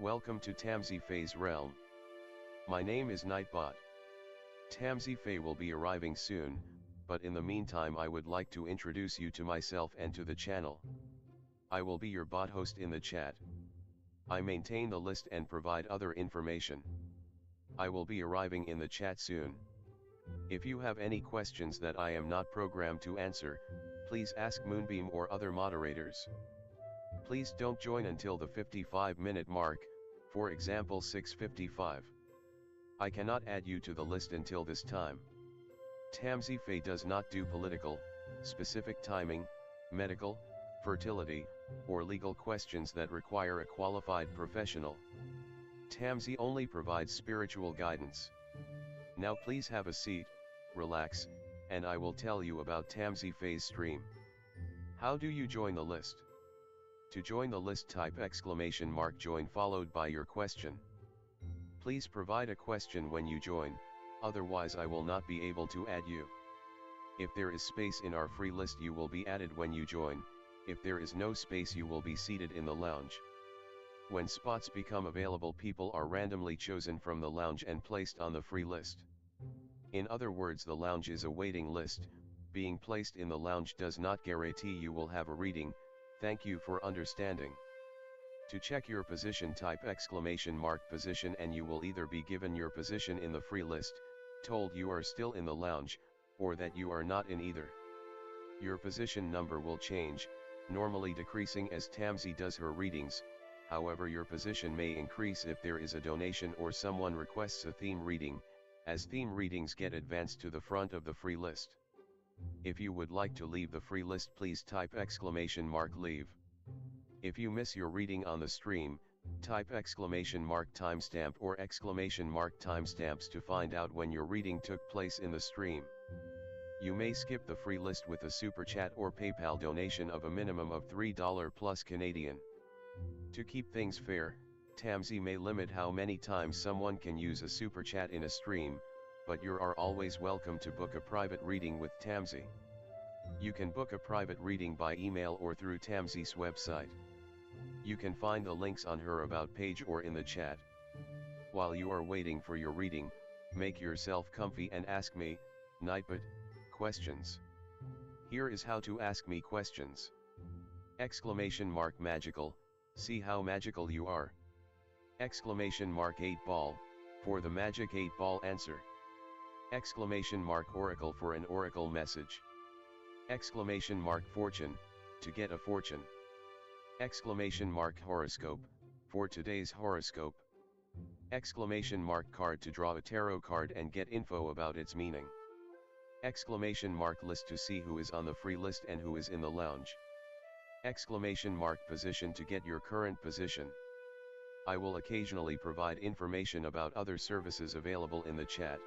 Welcome to Tamsy Fae's realm. My name is Nightbot. Tamsy Fae will be arriving soon, but in the meantime I would like to introduce you to myself and to the channel. I will be your bot host in the chat. I maintain the list and provide other information. I will be arriving in the chat soon. If you have any questions that I am not programmed to answer, please ask Moonbeam or other moderators. Please don't join until the 55-minute mark, for example 6:55. I cannot add you to the list until this time. Tamsy Fae does not do political, specific timing, medical, fertility, or legal questions that require a qualified professional. Tamsy only provides spiritual guidance. Now please have a seat, relax, and I will tell you about Tamsy Fae's stream. How do you join the list? To join the list, type !join followed by your question. Please provide a question when you join, otherwise I will not be able to add you. If there is space in our free list, you will be added when you join. If there is no space, you will be seated in the lounge. When spots become available, people are randomly chosen from the lounge and placed on the free list. In other words, the lounge is a waiting list. Being placed in the lounge does not guarantee you will have a reading. Thank you for understanding. To check your position, type !position and you will either be given your position in the free list, told you are still in the lounge, or that you are not in either. Your position number will change, normally decreasing as Tamsy does her readings. However, your position may increase if there is a donation or someone requests a theme reading, as theme readings get advanced to the front of the free list. If you would like to leave the free list, please type !leave. If you miss your reading on the stream, type !timestamp or !timestamps to find out when your reading took place in the stream. You may skip the free list with a super chat or PayPal donation of a minimum of $3 plus Canadian. To keep things fair, Tamsy may limit how many times someone can use a super chat in a stream, but you are always welcome to book a private reading with Tamsy. You can book a private reading by email or through Tamsy's website. You can find the links on her about page or in the chat. While you are waiting for your reading, make yourself comfy and ask me, Nightbot, questions. Here is how to ask me questions. !magical, see how magical you are. !8ball, for the magic 8-ball answer. !oracle for an oracle message. !fortune, to get a fortune. !horoscope, for today's horoscope. !card, to draw a tarot card and get info about its meaning. !list, to see who is on the free list and who is in the lounge. !position, to get your current position. I will occasionally provide information about other services available in the chat.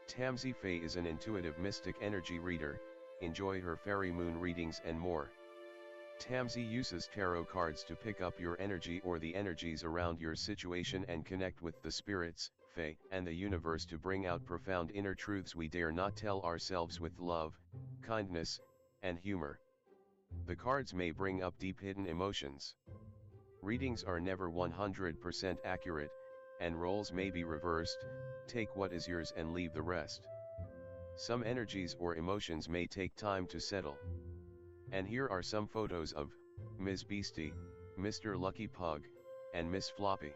Tamsy Fae is an intuitive mystic energy reader. Enjoy her fairy moon readings and more. Tamsy uses tarot cards to pick up your energy or the energies around your situation and connect with the spirits, Fae, and the universe to bring out profound inner truths we dare not tell ourselves with love, kindness, and humor. The cards may bring up deep hidden emotions. Readings are never 100% accurate, and roles may be reversed. Take what is yours and leave the rest. Some energies or emotions may take time to settle. And here are some photos of Ms. Beastie, Mr. Lucky Pug, and Miss Floppy.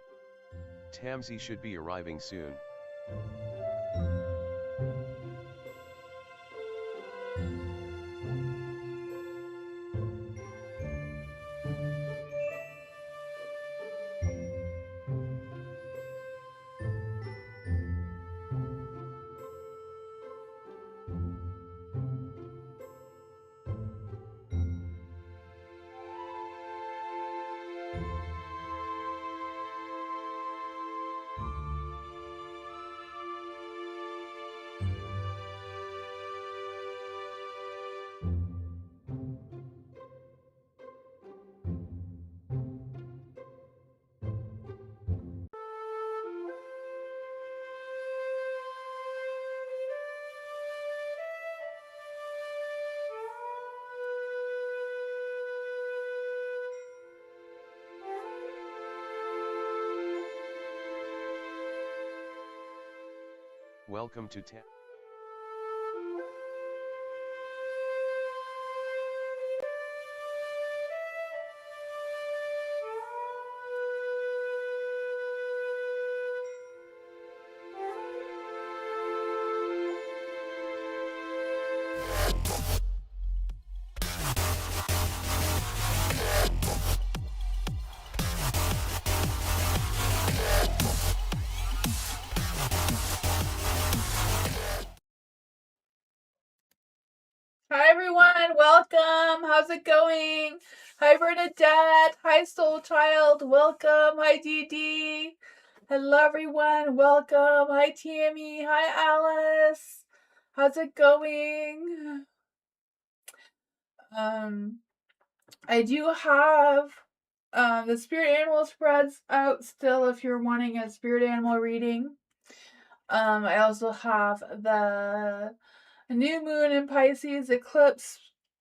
Tamsy should be arriving soon. Welcome to Tam. Hi everyone, welcome. How's it going? Hi Bernadette. Hi Soul Child. Welcome. Hi Dee Dee. Hello everyone. Welcome. Hi Tammy. Hi Alice. How's it going? I do have the spirit animal spreads out still if you're wanting a spirit animal reading. I also have the new moon in Pisces eclipse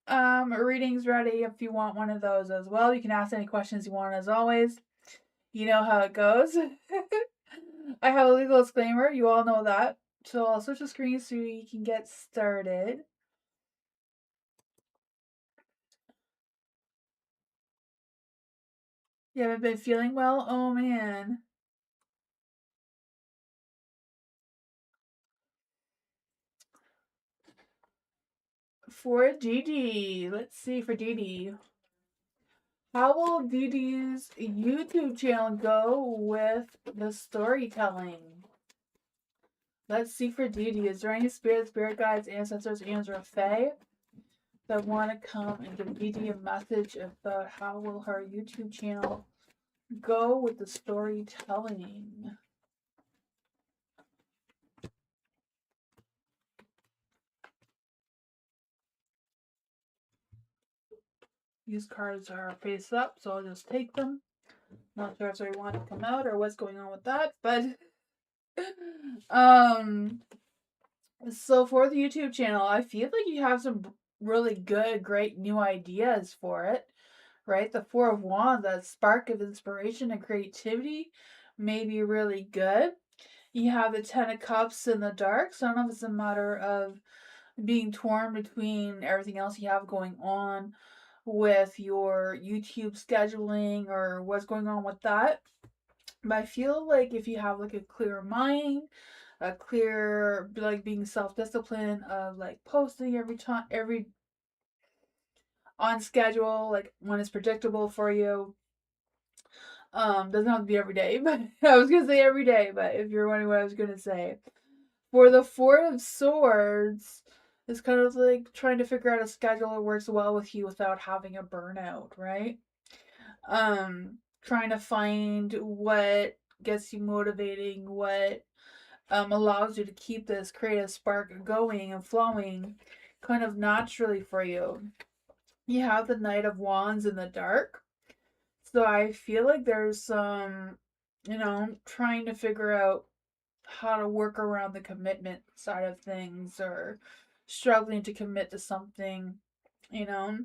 readings ready if you want one of those as well. You can ask any questions you want as always. You know how it goes. I have a legal disclaimer. You all know that. So I'll switch the screen so you can get started. You haven't been feeling well? Oh man. For Dee Dee. Let's see for Dee Dee. How will Dee Dee's YouTube channel go with the storytelling? Let's see for Dee Dee. Is there any spirit guides, ancestors, angels, or fae that want to come and give Dee Dee a message about how will her YouTube channel go with the storytelling? These cards are face up, so I'll just take them. Not sure if they want to come out or what's going on with that, but so for the YouTube channel, I feel like you have some really good, great new ideas for it, right? The Four of Wands, that spark of inspiration and creativity may be really good. You have the Ten of Cups in the dark, so I don't know if it's a matter of being torn between everything else you have going on with your YouTube scheduling or what's going on with that. But I feel like if you have like a clear mind, a clear like being self-disciplined of like posting every on schedule, like when it's predictable for you. Doesn't have to be every day, but I was gonna say every day, but if you're wondering what I was gonna say. For the Four of Swords, it's kind of like trying to figure out a schedule that works well with you without having a burnout, right? Trying to find what gets you motivating, what allows you to keep this creative spark going and flowing kind of naturally for you. You have the Knight of Wands in the dark. So I feel like there's some, trying to figure out how to work around the commitment side of things or struggling to commit to something, you know,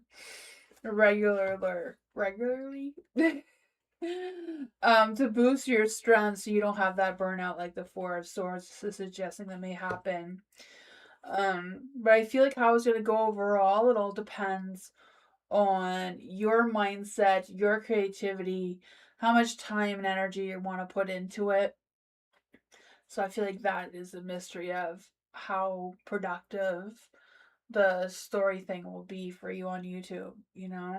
regularly. To boost your strength so you don't have that burnout like the Four of Swords is suggesting that may happen. But I feel like how it's gonna go overall, it all depends on your mindset, your creativity, how much time and energy you want to put into it. So I feel like that is the mystery of how productive the story thing will be for you on YouTube, you know?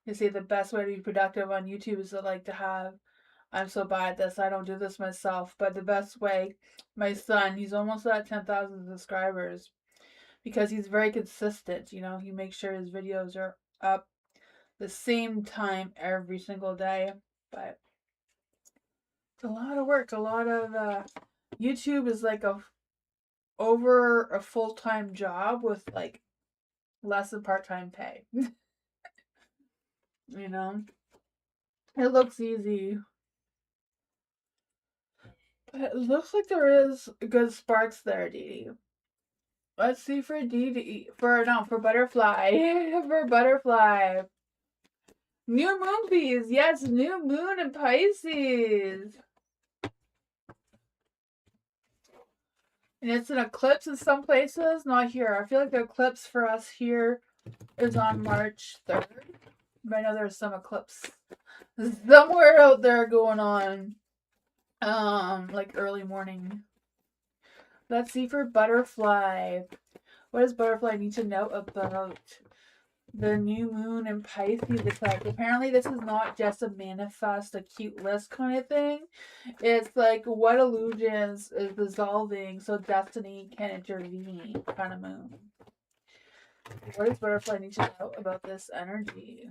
They say the best way to be productive on YouTube is to have, I'm so bad at this, I don't do this myself, but the best way, my son, he's almost at 10,000 subscribers because he's very consistent, he makes sure his videos are up the same time every single day. But it's a lot of work, a lot of YouTube is like over a full-time job with like less than part-time pay. you know it looks easy, but it looks like there is good sparks there, Dee Dee. Let's see for Dee Dee, for butterfly. For butterfly, new moon, please. Yes, new moon in Pisces. And it's an eclipse in some places, not here. I feel like the eclipse for us here is on March 3rd. But I know there's some eclipse somewhere out there going on. Like early morning. Let's see for butterfly. What does butterfly need to know about the new moon in Pisces eclipse? Apparently, this is not just a manifest, a cute list kind of thing. It's like what illusions is dissolving so destiny can intervene kind of moon. What does butterfly need to know about this energy?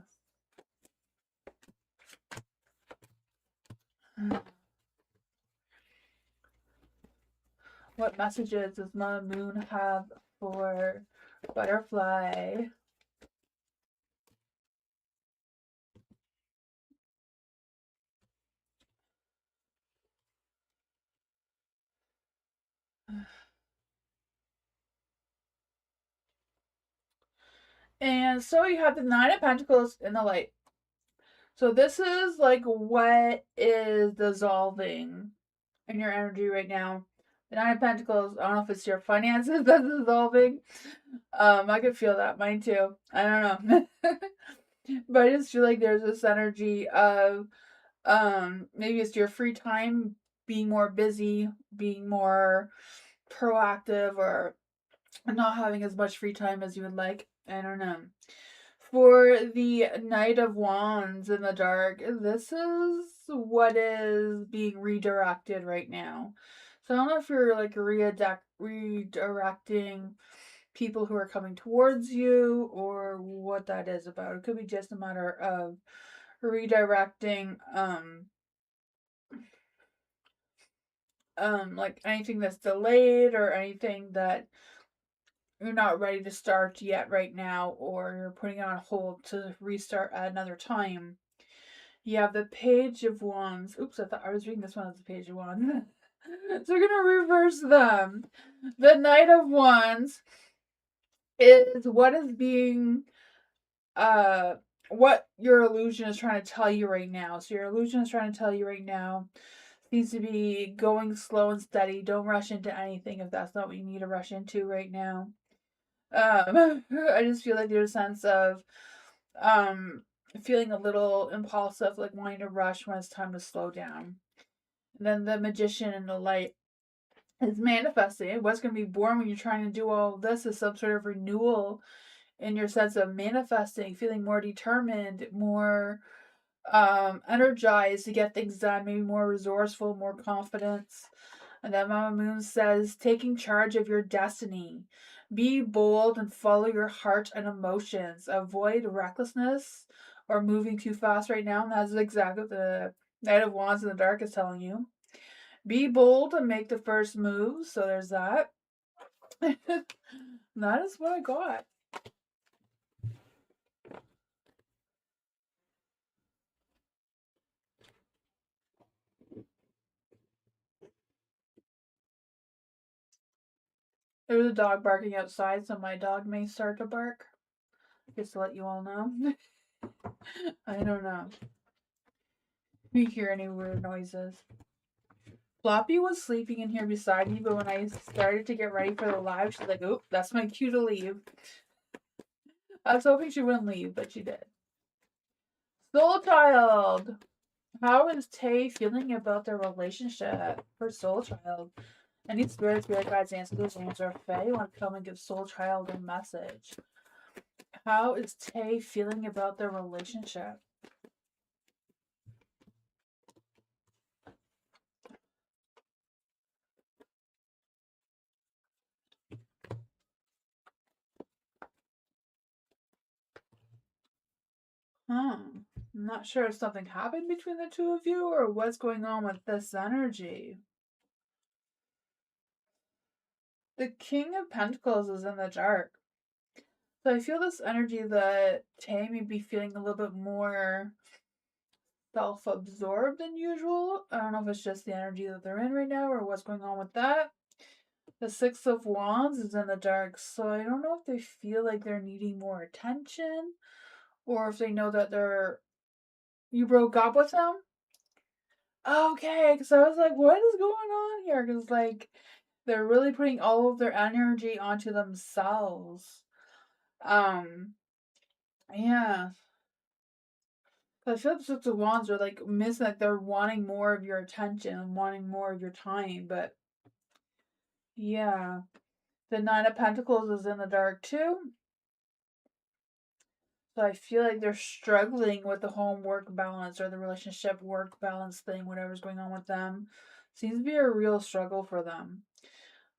What messages does the moon have for butterfly? And so you have the Nine of Pentacles in the light. So this is like what is dissolving in your energy right now. The Nine of Pentacles, I don't know if it's your finances that's dissolving. I could feel that. Mine too. I don't know. But I just feel like there's this energy of maybe it's your free time being more busy, being more proactive, or not having as much free time as you would like. I don't know. For the Knight of Wands in the dark, this is what is being redirected right now. So I don't know if you're like redirecting people who are coming towards you or what that is about. It could be just a matter of redirecting like anything that's delayed or anything that you're not ready to start yet right now, or you're putting it on hold to restart at another time. You have the Page of Wands. Oops, I thought I was reading this one as the Page of Wands. So we're gonna reverse them. The Knight of Wands is what is being what your illusion is trying to tell you right now. So your illusion is trying to tell you right now needs to be going slow and steady. Don't rush into anything if that's not what you need to rush into right now. I just feel like there's a sense of um feeling a little impulsive, like wanting to rush when it's time to slow down. And then the Magician in the light is manifesting. What's going to be born when you're trying to do all of this is some sort of renewal in your sense of manifesting, feeling more determined, more energized to get things done, maybe more resourceful, more confidence. And then Mama Moon says, taking charge of your destiny. Be bold and follow your heart and emotions. Avoid recklessness or moving too fast right now. And that's exactly what the Knight of Wands in the Dark is telling you. Be bold and make the first move. So there's that. That is what I got. There was a dog barking outside, so my dog may start to bark. Just to let you all know. I don't know. If you hear any weird noises. Floppy was sleeping in here beside me, but when I started to get ready for the live, she's like, "Oop, that's my cue to leave." I was hoping she wouldn't leave, but she did. Soul Child! How is Tay feeling about their relationship? For Soul Child. Any spirit guides, ancestors, or Fae want to come and give Soul Child a message. How is Tay feeling about their relationship? I'm not sure if something happened between the two of you or what's going on with this energy. The King of Pentacles is in the dark. So I feel this energy that Tay may be feeling a little bit more self-absorbed than usual. I don't know if it's just the energy that they're in right now or what's going on with that. The Six of Wands is in the dark, so I don't know if they feel like they're needing more attention or if they know that they're... You broke up with them? Okay, because I was like, what is going on here? Because, like, They're really putting all of their energy onto themselves. Um, yeah. I feel like the Six of Wands are like missing, like they're wanting more of your attention and wanting more of your time, but yeah. The Nine of Pentacles is in the dark too. So I feel like they're struggling with the home work balance or the relationship work balance thing, whatever's going on with them. Seems to be a real struggle for them.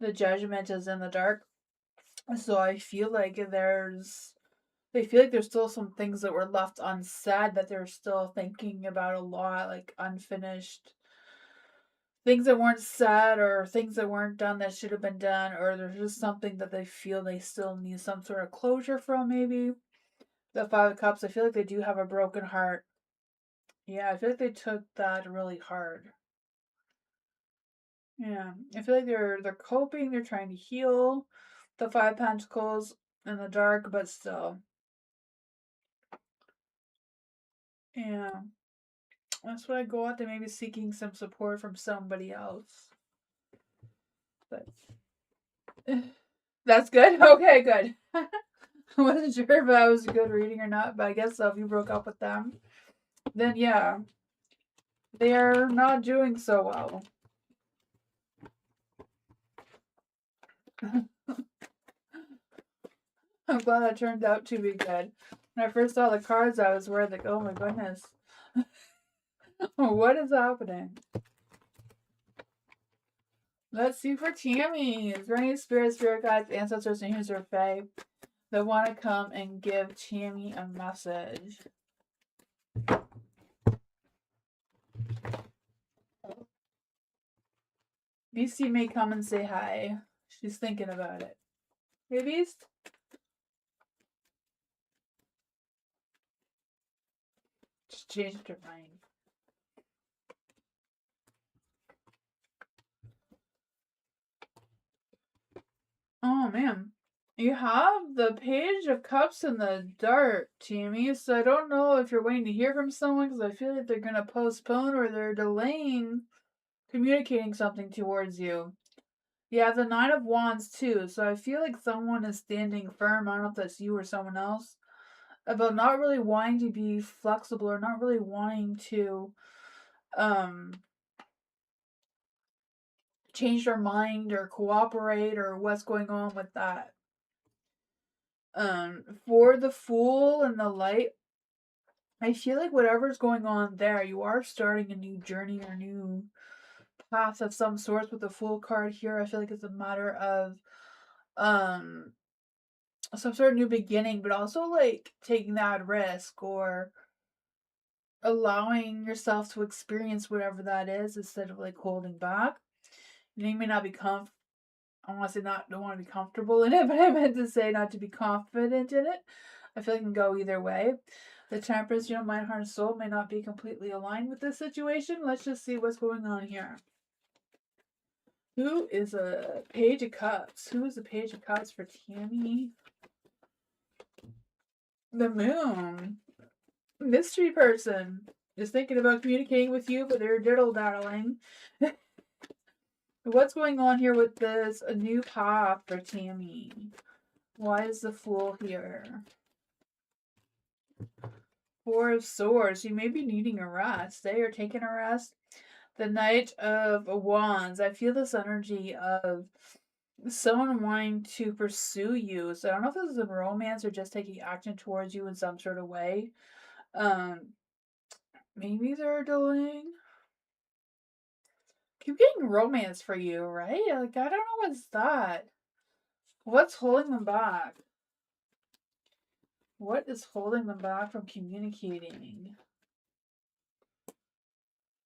The Judgment is in the dark. So I feel like they feel like there's still some things that were left unsaid that they're still thinking about a lot, like unfinished things that weren't said or things that weren't done that should have been done, or there's just something that they feel they still need some sort of closure from, maybe. The Five of Cups, I feel like they do have a broken heart. Yeah, I feel like they took that really hard. Yeah, I feel like they're coping, they're trying to heal. The Five of Pentacles in the dark, but still. Yeah. That's what I go out there, maybe seeking some support from somebody else. But that's good. Okay, good. I wasn't sure if that was a good reading or not, but I guess so. If you broke up with them, then yeah, they're not doing so well. I'm glad that turned out to be good. When I first saw the cards, I was worried, like, oh my goodness, what is happening? Let's see for Tammy. Is there any spirit guides, ancestors, and who's her fae that want to come and give Tammy a message? Beastie may come and say hi. She's thinking about it. Hey, Beast? Just changed her mind. Oh, man. You have the Page of Cups in the dark, Tammy, so I don't know if you're waiting to hear from someone, because I feel like they're going to postpone or they're delaying communicating something towards you. You have the Nine of Wands, too, so I feel like someone is standing firm, I don't know if that's you or someone else, about not really wanting to be flexible or not really wanting to change their mind or cooperate or what's going on with that. For the Fool and the Light, I feel like whatever's going on there, you are starting a new journey or new path of some sort with the Fool card here. I feel like it's a matter of some sort of new beginning, but also like taking that risk or allowing yourself to experience whatever that is instead of like holding back. You may not be I want to say don't want to be comfortable in it, but I meant to say not to be confident in it. I feel like it can go either way. The Temperance, mind, heart, and soul may not be completely aligned with this situation. Let's just see what's going on here. Who is a Page of Cups? Who is the Page of Cups for Tammy? The Moon. Mystery person is thinking about communicating with you, but they're diddle-daddling. What's going on here with this? A new path for Tammy. Why is the Fool here? Four of Swords. You may be needing a rest. They are taking a rest. The Knight of Wands. I feel this energy of someone wanting to pursue you. So I don't know if this is a romance or just taking action towards you in some sort of way. Maybe they're delaying. Keep getting romance for you, right? Like, I don't know what's that. What's holding them back? What is holding them back from communicating?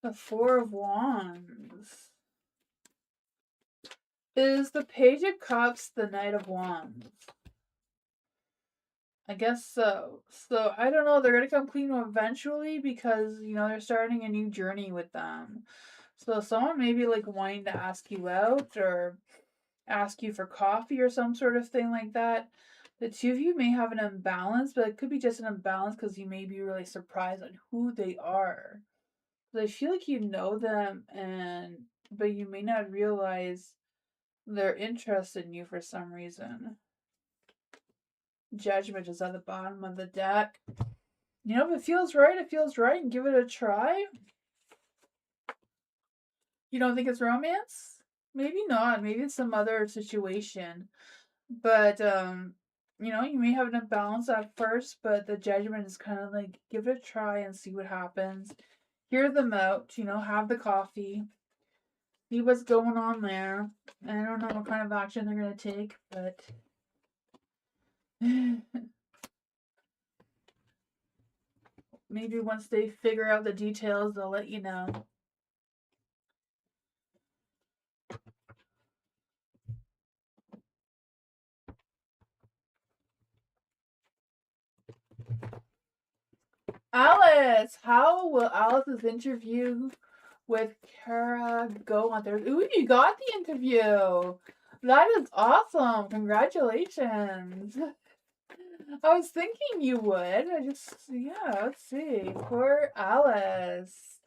The Four of Wands. Is the Page of Cups the Knight of Wands? I guess so. So, I don't know. They're going to come clean eventually because, they're starting a new journey with them. So, someone maybe like wanting to ask you out or ask you for coffee or some sort of thing like that. The two of you may have an imbalance, but it could be just an imbalance because you may be really surprised on who they are. I feel like you know them, but you may not realize They're interested in you for some reason. Judgment is at the bottom of the deck. You know, if it feels right, it feels right, and give it a try. You don't think it's romance? Maybe not. Maybe it's some other situation. But you know, you may have an imbalance at first, but the judgment is kind of like give it a try and see what happens. Hear them out, you know, have the coffee, see what's going on there. I don't know what kind of action they're gonna take, but maybe once they figure out the details, they'll let you know. Alice, how will Alice's interview with Kara go on Thursday? Ooh, you got the interview. That is awesome. Congratulations. I was thinking you would. Yeah, let's see. Poor Alice.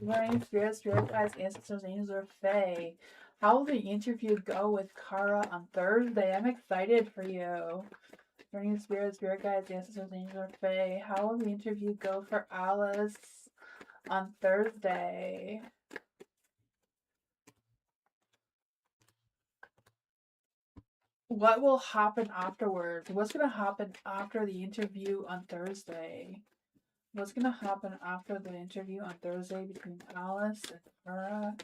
Learning spirit guides, ancestors, angels, or fae. How will the interview go with Kara on Thursday? I'm excited for you. Learning spirit guides, ancestors, angels, or fae. How will the interview go for Alice on Thursday? What will happen afterwards? What's going to happen after the interview on Thursday? What's going to happen after the interview on Thursday between Alice and Kara?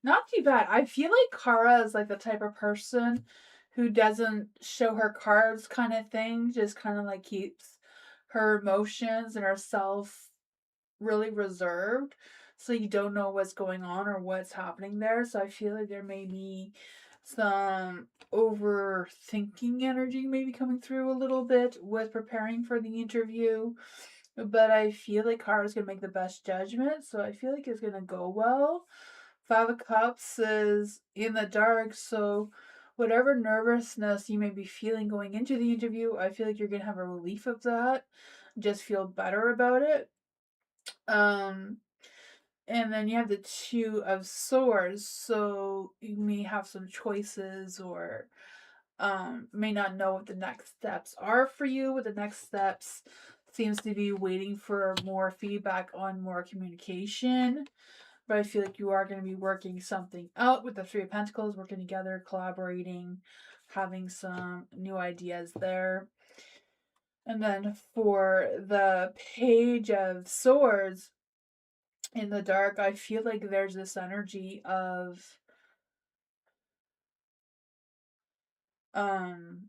Not too bad. I feel like Kara is like the type of person who doesn't show her cards kind of thing, just kind of like keeps her emotions and herself really reserved. So you don't know what's going on or what's happening there. So I feel like there may be some overthinking energy maybe coming through a little bit with preparing for the interview. But I feel like Kara's gonna make the best judgment, so I feel like it's gonna go well. Five of Cups is in the dark, so whatever nervousness you may be feeling going into the interview, I feel like you're gonna have a relief of that. Just feel better about it. And then you have the Two of Swords, so you may have some choices or may not know what the next steps are for you. What the next steps seems to be waiting for more feedback on more communication. But I feel like you are going to be working something out with the Three of Pentacles, working together, collaborating, having some new ideas there. And then for the Page of Swords in the dark, I feel like there's this energy of um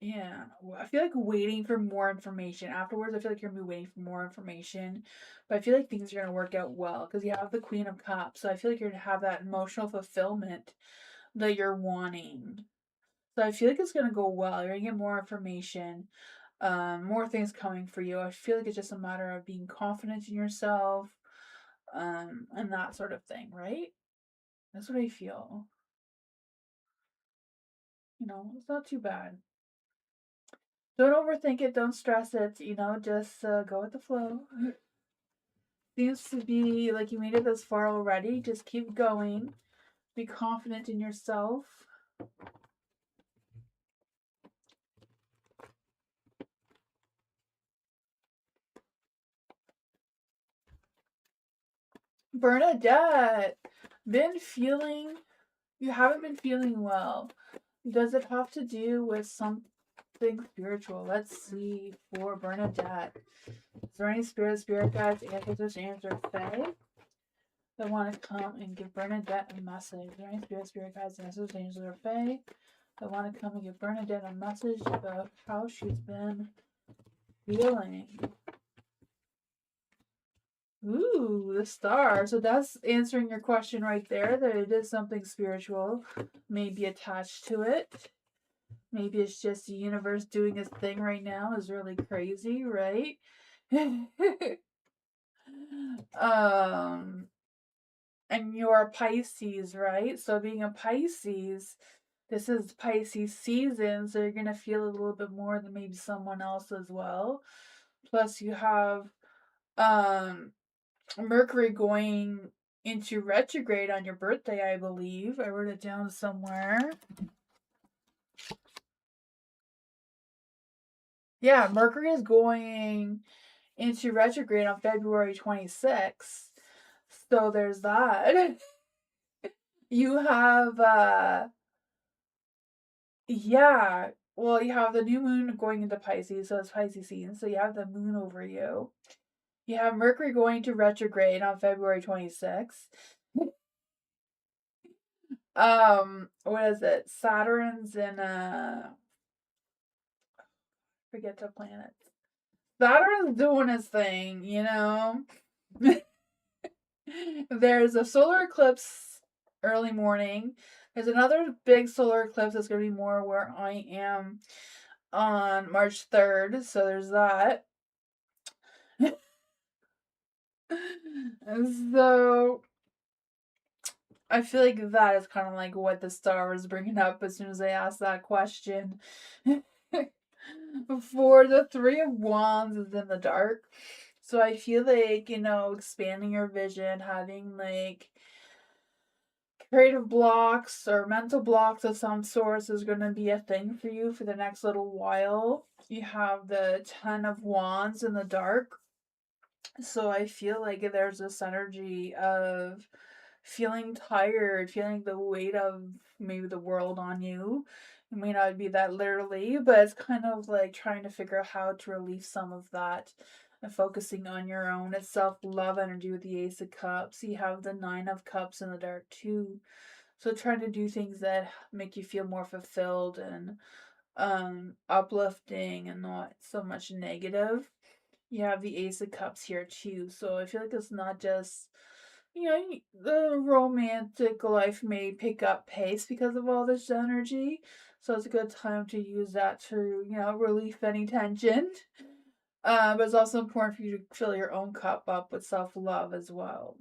yeah, I feel like waiting for more information. Afterwards, I feel like you're gonna be waiting for more information, but I feel like things are gonna work out well because you have the Queen of Cups. So I feel like you're gonna have that emotional fulfillment that you're wanting. So I feel like it's gonna go well. You're gonna get more information, more things coming for you. I feel like it's just a matter of being confident in yourself, and that sort of thing, right? That's what I feel. You know, it's not too bad. Don't overthink it. Don't stress it. You know, just go with the flow. Seems to be like you made it this far already. Just keep going. Be confident in yourself. Bernadette, been feeling, you haven't been feeling well. Does it have to do with something spiritual? Let's see for Bernadette. Is there any spirit guides, ancestors, angels, or fae that want to come and give Bernadette a message? Is there any spirit guides, ancestors, angels, or fae that want to come and give Bernadette a message about how she's been feeling? Ooh, the star. So that's answering your question right there, that it is something spiritual, maybe attached to it. Maybe it's just the universe doing its thing right now is really crazy, right? um, and you're a Pisces, right? So being a Pisces, this is Pisces season, so you're going to feel a little bit more than maybe someone else as well. Plus, you have Mercury going into retrograde on your birthday, I believe. I wrote it down somewhere. Yeah, Mercury is going into retrograde on February 26th. So there's that. You have yeah. Well, you have the new moon going into Pisces, so it's Pisces season. So you have the moon over you. You have Mercury going to retrograde on February 26th. What is it? Saturn's in forget the planets. Saturn's doing his thing, you know. There's a solar eclipse early morning. There's another big solar eclipse that's going to be more where I am on March 3rd. So there's that. So I feel like that is kind of like what the star was bringing up as soon as I asked that question. For the Three of Wands is in the dark. So I feel like, expanding your vision, having like creative blocks or mental blocks of some sorts is going to be a thing for you for the next little while. You have the Ten of Wands in the dark. So I feel like there's this energy of feeling tired, feeling the weight of maybe the world on you. It may not be that literally, but it's kind of like trying to figure out how to release some of that and focusing on your own. It's self-love energy with the Ace of Cups. You have the Nine of Cups in the dark too. So trying to do things that make you feel more fulfilled and uplifting and not so much negative. You have the Ace of Cups here too. So I feel like it's not just, the romantic life may pick up pace because of all this energy. So it's a good time to use that to, relieve any tension. But it's also important for you to fill your own cup up with self love as well.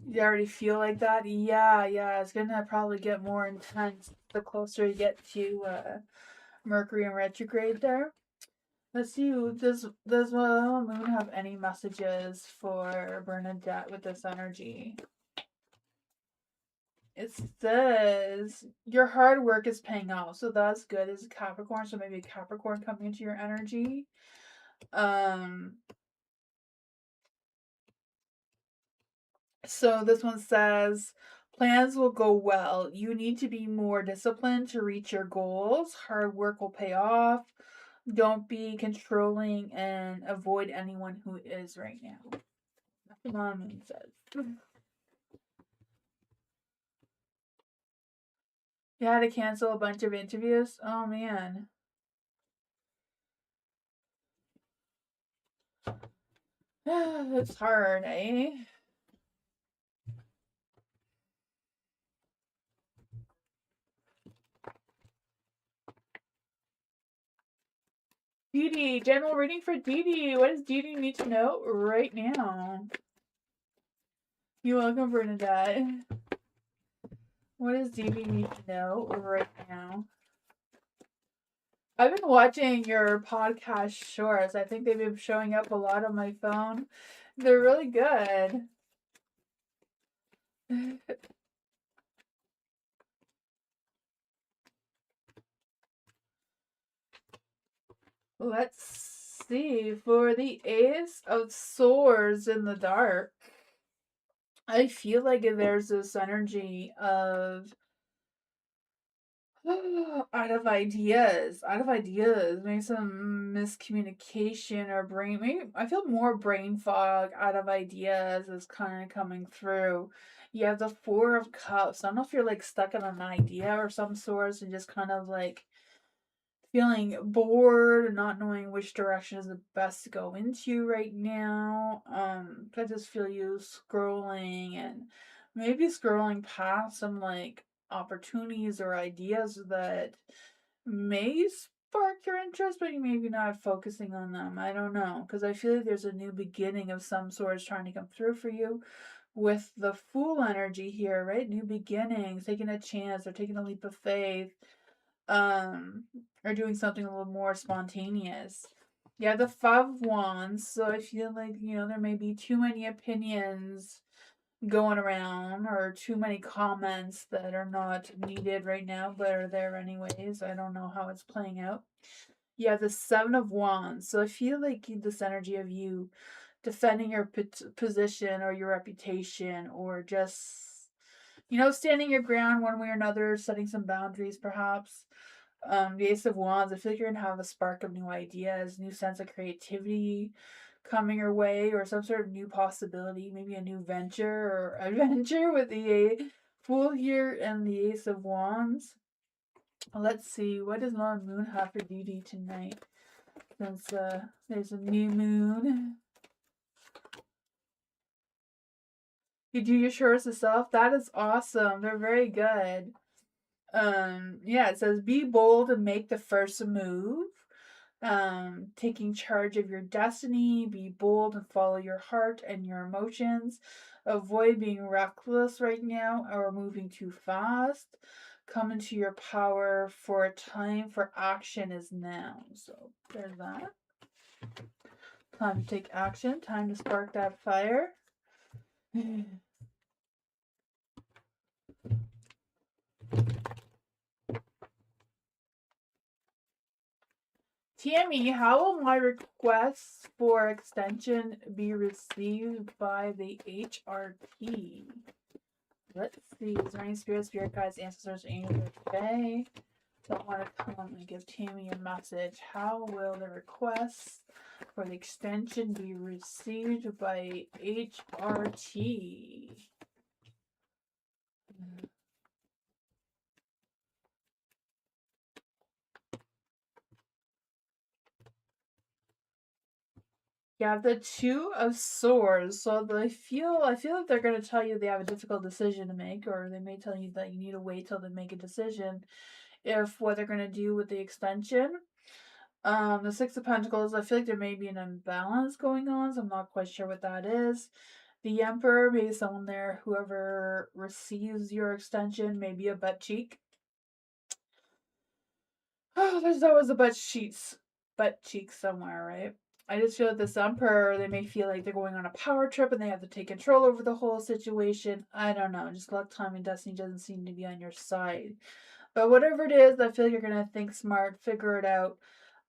You already feel like that? Yeah. It's gonna probably get more intense the closer you get to Mercury and retrograde there. Let's see, does Moon have any messages for Bernadette with this energy? It says your hard work is paying off, so that's good. It's a Capricorn, so maybe a Capricorn coming into your energy. So this one says plans will go well. You need to be more disciplined to reach your goals. Hard work will pay off. Don't be controlling and avoid anyone who is right now. That's what my moon says. You had to cancel a bunch of interviews? Oh man. It's hard, eh? Dee Dee, general reading for Dee Dee. What does Dee Dee need to know right now? You're welcome, Bernadette. What does Dee Dee need to know right now? I've been watching your podcast shorts. I think they've been showing up a lot on my phone. They're really good. Let's see. For the Ace of Swords in the dark, I feel like there's this energy of out of ideas, maybe some miscommunication or brain. Maybe I feel more brain fog out of ideas is kind of coming through. You have the Four of Cups. I don't know if you're like stuck on an idea or some sorts and just kind of like feeling bored and not knowing which direction is the best to go into right now. I just feel you scrolling and maybe scrolling past some like opportunities or ideas that may spark your interest, but you maybe not focusing on them. I don't know, because I feel like there's a new beginning of some sort trying to come through for you. with the Fool energy here, right? New beginnings, taking a chance or taking a leap of faith, or doing something a little more spontaneous. Yeah, the Five of Wands. So I feel like, there may be too many opinions going around or too many comments that are not needed right now but are there anyways. I don't know how it's playing out. Yeah, the Seven of Wands. So I feel like this energy of you defending your position or your reputation, or just, standing your ground one way or another, setting some boundaries perhaps. The Ace of Wands, I feel like you're going to have a spark of new ideas, new sense of creativity coming your way, or some sort of new possibility, maybe a new venture or adventure with the Fool here and the Ace of Wands. Let's see, what does Lord Moon have for duty tonight? Since there's a new moon. You do your chores yourself? That is awesome. They're very good. Yeah, it says be bold and make the first move. Taking charge of your destiny, be bold and follow your heart and your emotions. Avoid being reckless right now or moving too fast. Come into your power, for a time for action is now. So there's that. Time to take action, time to spark that fire. Tammy, how will my requests for extension be received by the HRT? Let's see. Is there any spirit guides, ancestors, angels, or fae that want to come and give Tammy a message? How will the requests for the extension be received by HRT? Yeah, the Two of Swords. So I feel like they're gonna tell you they have a difficult decision to make, or they may tell you that you need to wait till they make a decision if what they're gonna do with the extension. The Six of Pentacles, I feel like there may be an imbalance going on, so I'm not quite sure what that is. The Emperor, maybe someone there, whoever receives your extension, may be a butt cheek. Oh, there's always a butt cheek somewhere, right? I just feel like this Emperor, they may feel like they're going on a power trip and they have to take control over the whole situation. I don't know. Just luck, time, and destiny doesn't seem to be on your side. But whatever it is, I feel like you're gonna think smart, figure it out,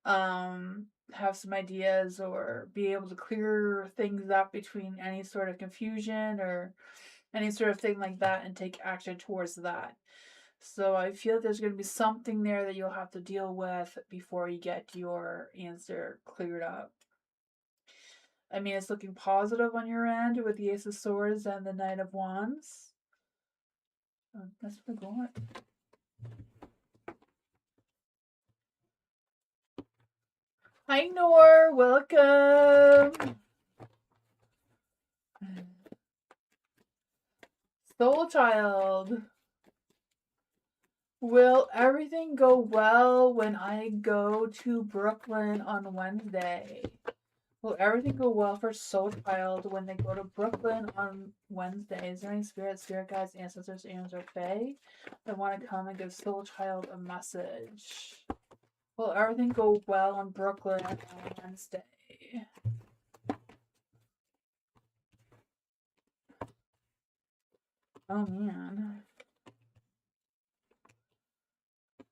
have some ideas, or be able to clear things up between any sort of confusion or any sort of thing like that, and take action towards that. So I feel there's going to be something there that you'll have to deal with before you get your answer cleared up. I mean, it's looking positive on your end with the Ace of Swords and the Knight of Wands. Oh, that's what I got. Hi, Nor. Welcome. Soul Child. Will everything go well when I go to Brooklyn on Wednesday? Will everything go well for Soul Child when they go to Brooklyn on Wednesday? Is there any spirit guides, ancestors, angels, or fae that want to come and give Soul Child a message? Will everything go well in Brooklyn on Wednesday? Oh man.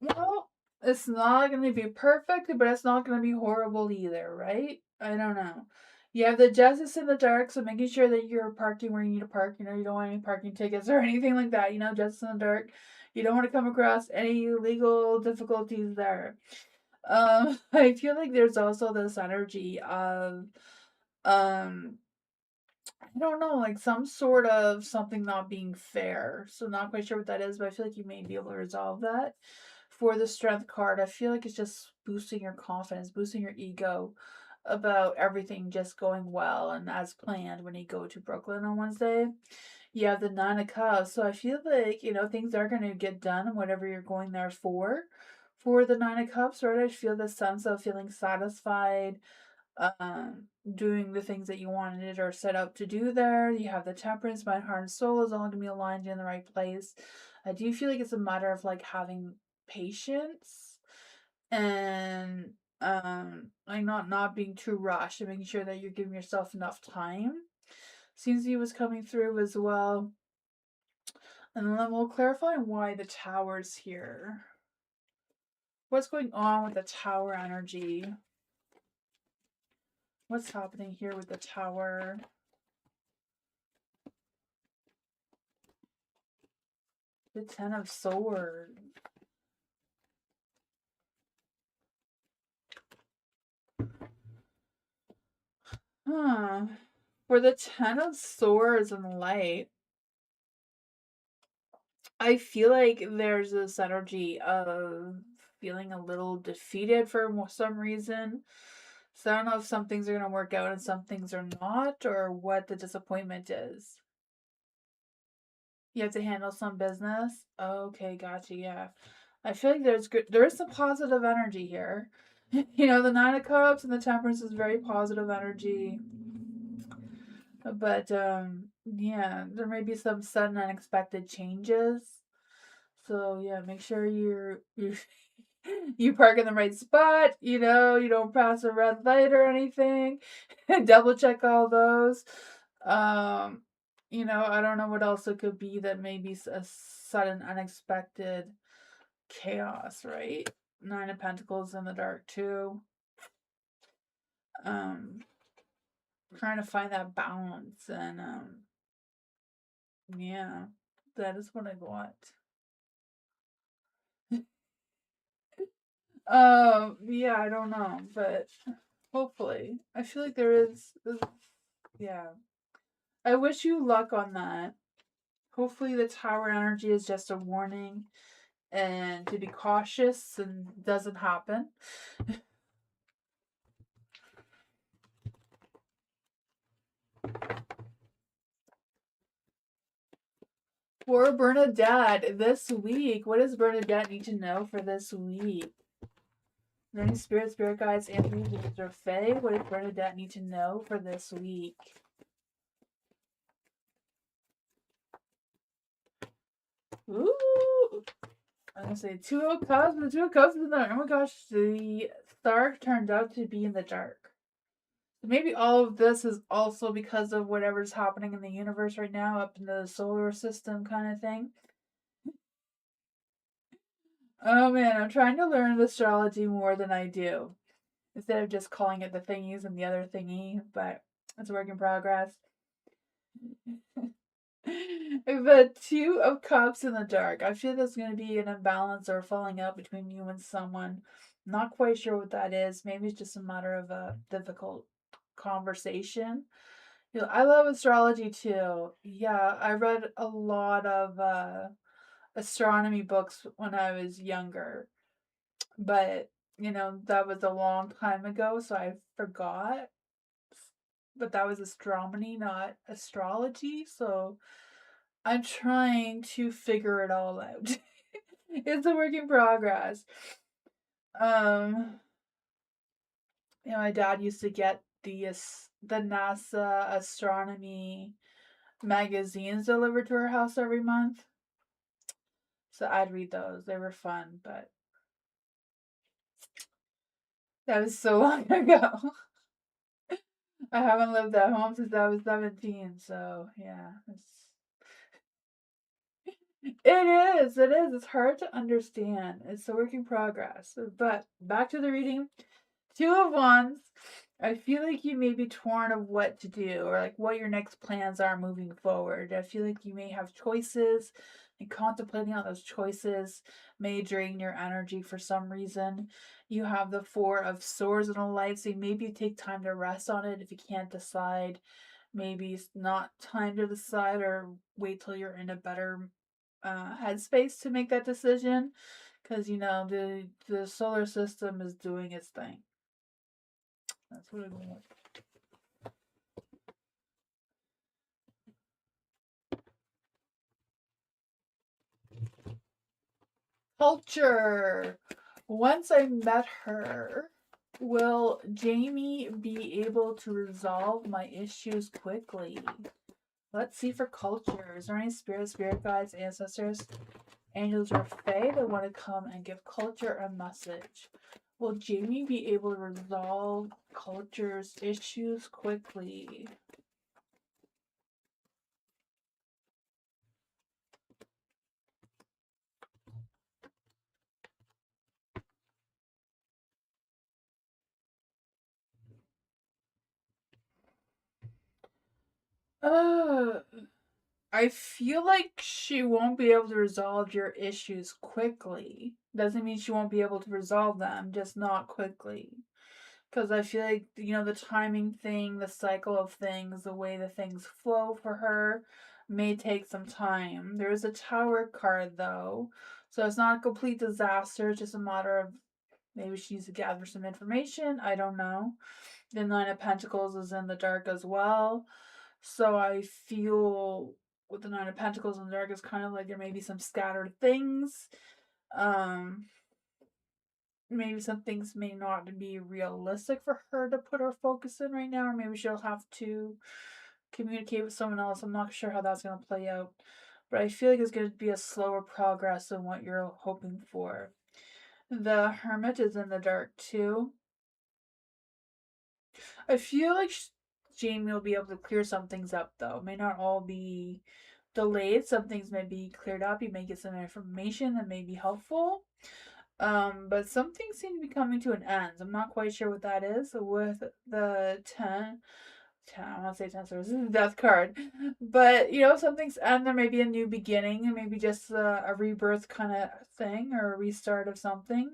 Well, it's not going to be perfect, but it's not going to be horrible either, right? I don't know. You have the justice in the dark, so making sure that you're parking where you need to park. You don't want any parking tickets or anything like that. Justice in the dark. You don't want to come across any legal difficulties there. I feel like there's also this energy of, I don't know, like some sort of something not being fair. So not quite sure what that is, but I feel like you may be able to resolve that. For the strength card, I feel like it's just boosting your confidence, boosting your ego about everything just going well and as planned when you go to Brooklyn on Wednesday. You have the Nine of Cups, so I feel like, things are going to get done and whatever you're going there for. For the Nine of Cups, right? I feel the sense of feeling satisfied, doing the things that you wanted or set out to do there. You have the temperance, mind, heart, and soul is all going to be aligned in the right place. I do feel like it's a matter of like having patience and like not being too rushed and making sure that you're giving yourself enough time. Seems he was coming through as well. And then we'll clarify why the tower's here. What's going on with the tower energy? What's happening here with the tower? The Ten of Swords. Huh. For the Ten of Swords and Light, I feel like there's this energy of feeling a little defeated for some reason. So I don't know if some things are going to work out and some things are not, or what the disappointment is. You have to handle some business. Okay, gotcha. Yeah, I feel like there is some positive energy here. You know, the Nine of Cups and the Temperance is very positive energy. But yeah, there may be some sudden unexpected changes. So yeah, make sure you you park in the right spot, you know, you don't pass a red light or anything. Double check all those. Um, you know, I don't know what else it could be that may be a sudden unexpected chaos, right? Nine of Pentacles in the dark too. Um, trying to find that balance and yeah, that is what I want. Yeah, I don't know, but hopefully. I feel like there is, yeah. I wish you luck on that. Hopefully the tower energy is just a warning and to be cautious and doesn't happen. For Bernadette this week, what does Bernadette need to know for this week? Learning spirit guides, and or Fae. What does Bernadette need to know for this week? Ooh, I'm gonna say Two of Cups. The Two of Cups in the dark. Oh my gosh, the star turned out to be in the dark. Maybe all of this is also because of whatever's happening in the universe right now, up in the solar system kind of thing. Oh man, I'm trying to learn astrology more than I do. Instead of just calling it the thingies and the other thingy, but it's a work in progress. The Two of Cups in the dark. I feel there's going to be an imbalance or falling out between you and someone. Not quite sure what that is. Maybe it's just a matter of a difficult conversation. You know, I love astrology too. Yeah, I read a lot of astronomy books when I was younger, but you know, that was a long time ago, so I forgot. But that was astronomy, not astrology, so I'm trying to figure it all out. It's a work in progress. Um, you know, my dad used to get the NASA astronomy magazines delivered to our house every month. So I'd read those. They were fun, but that was so long ago. I haven't lived at home since I was 17, so yeah. It is. It is. It's hard to understand. It's a work in progress. But back to the reading. Two of Wands. I feel like you may be torn of what to do or like what your next plans are moving forward. I feel like you may have choices and contemplating on those choices may drain your energy for some reason. You have the Four of Swords and a Light, so maybe you take time to rest on it if you can't decide. Maybe it's not time to decide or wait till you're in a better headspace to make that decision because you know the solar system is doing its thing. That's what I want. Culture. Once I met her, Will Jamie be able to resolve my issues quickly? Let's see for culture. Is there any spirit guides, ancestors, angels, or fae that want to come and give culture a message? Will Jamie be able to resolve culture's issues quickly? Uh, I feel like she won't be able to resolve your issues quickly. Doesn't mean she won't be able to resolve them, just not quickly. Because I feel like, the timing thing, the cycle of things, the way the things flow for her may take some time. There is a Tower card, though. So it's not a complete disaster. It's just a matter of maybe she needs to gather some information. I don't know. The Nine of Pentacles is in the dark as well. So I feel with the Nine of Pentacles in the dark, it's kind of like there may be some scattered things. Um, Maybe some things may not be realistic for her to put her focus in right now, or maybe she'll have to communicate with someone else. I'm not sure how that's going to play out, but I feel like it's going to be a slower progress than what you're hoping for. The Hermit is in the dark too. I feel like Jamie will be able to clear some things up, though. It may not all be delayed. Some things may be cleared up. You may get some information that may be helpful. But some things seem to be coming to an end. I'm not quite sure what that is. With the 10, I want to say 10 swords, this is the death card. But, some things end. There may be a new beginning, and maybe just a rebirth kind of thing, or a restart of something.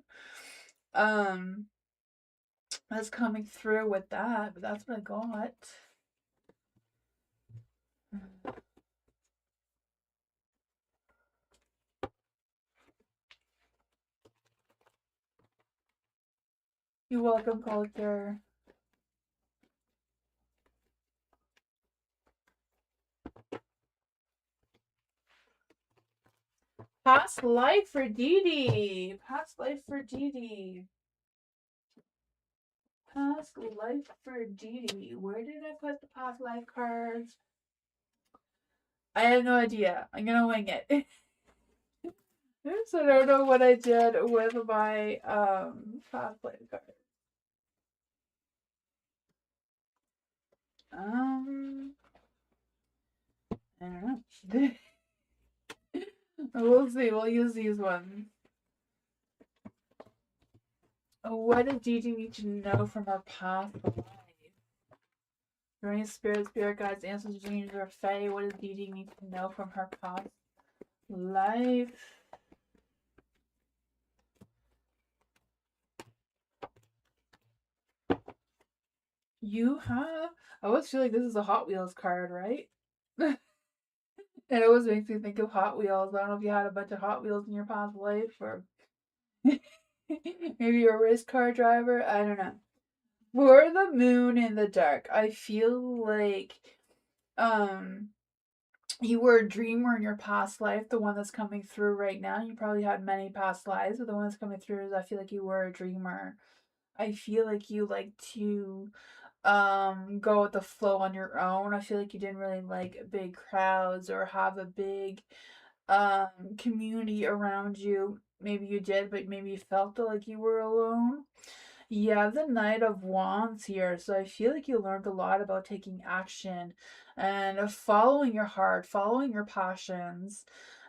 Um, that's coming through with that, but that's what I got. You're welcome, culture. Past life for Dee Dee. Past life for Dee Dee. Past life for Dee Dee. Where did I put the past life cards? I have no idea. I'm gonna wing it. So I don't know what I did with my past life cards. I don't know. We'll see. We'll use these ones. What does Dee Dee need to know from her past life? Any spirit guides, ancestors, angels, or fae? What does Dee Dee need to know from her past life? You have. I always feel like this is a Hot Wheels card, right? It always makes me think of Hot Wheels. I don't know if you had a bunch of Hot Wheels in your past life, or maybe you're a race car driver. I don't know. For the moon in the dark, I feel like um you were a dreamer in your past life, the one that's coming through right now. You probably had many past lives, but the one that's coming through is I feel like you were a dreamer. I feel like you like to go with the flow on your own. I feel like you didn't really like big crowds or have a big community around you. Maybe you did, but maybe you felt like you were alone. Yeah, the Knight of Wands here. So I feel like you learned a lot about taking action and following your heart, following your passions.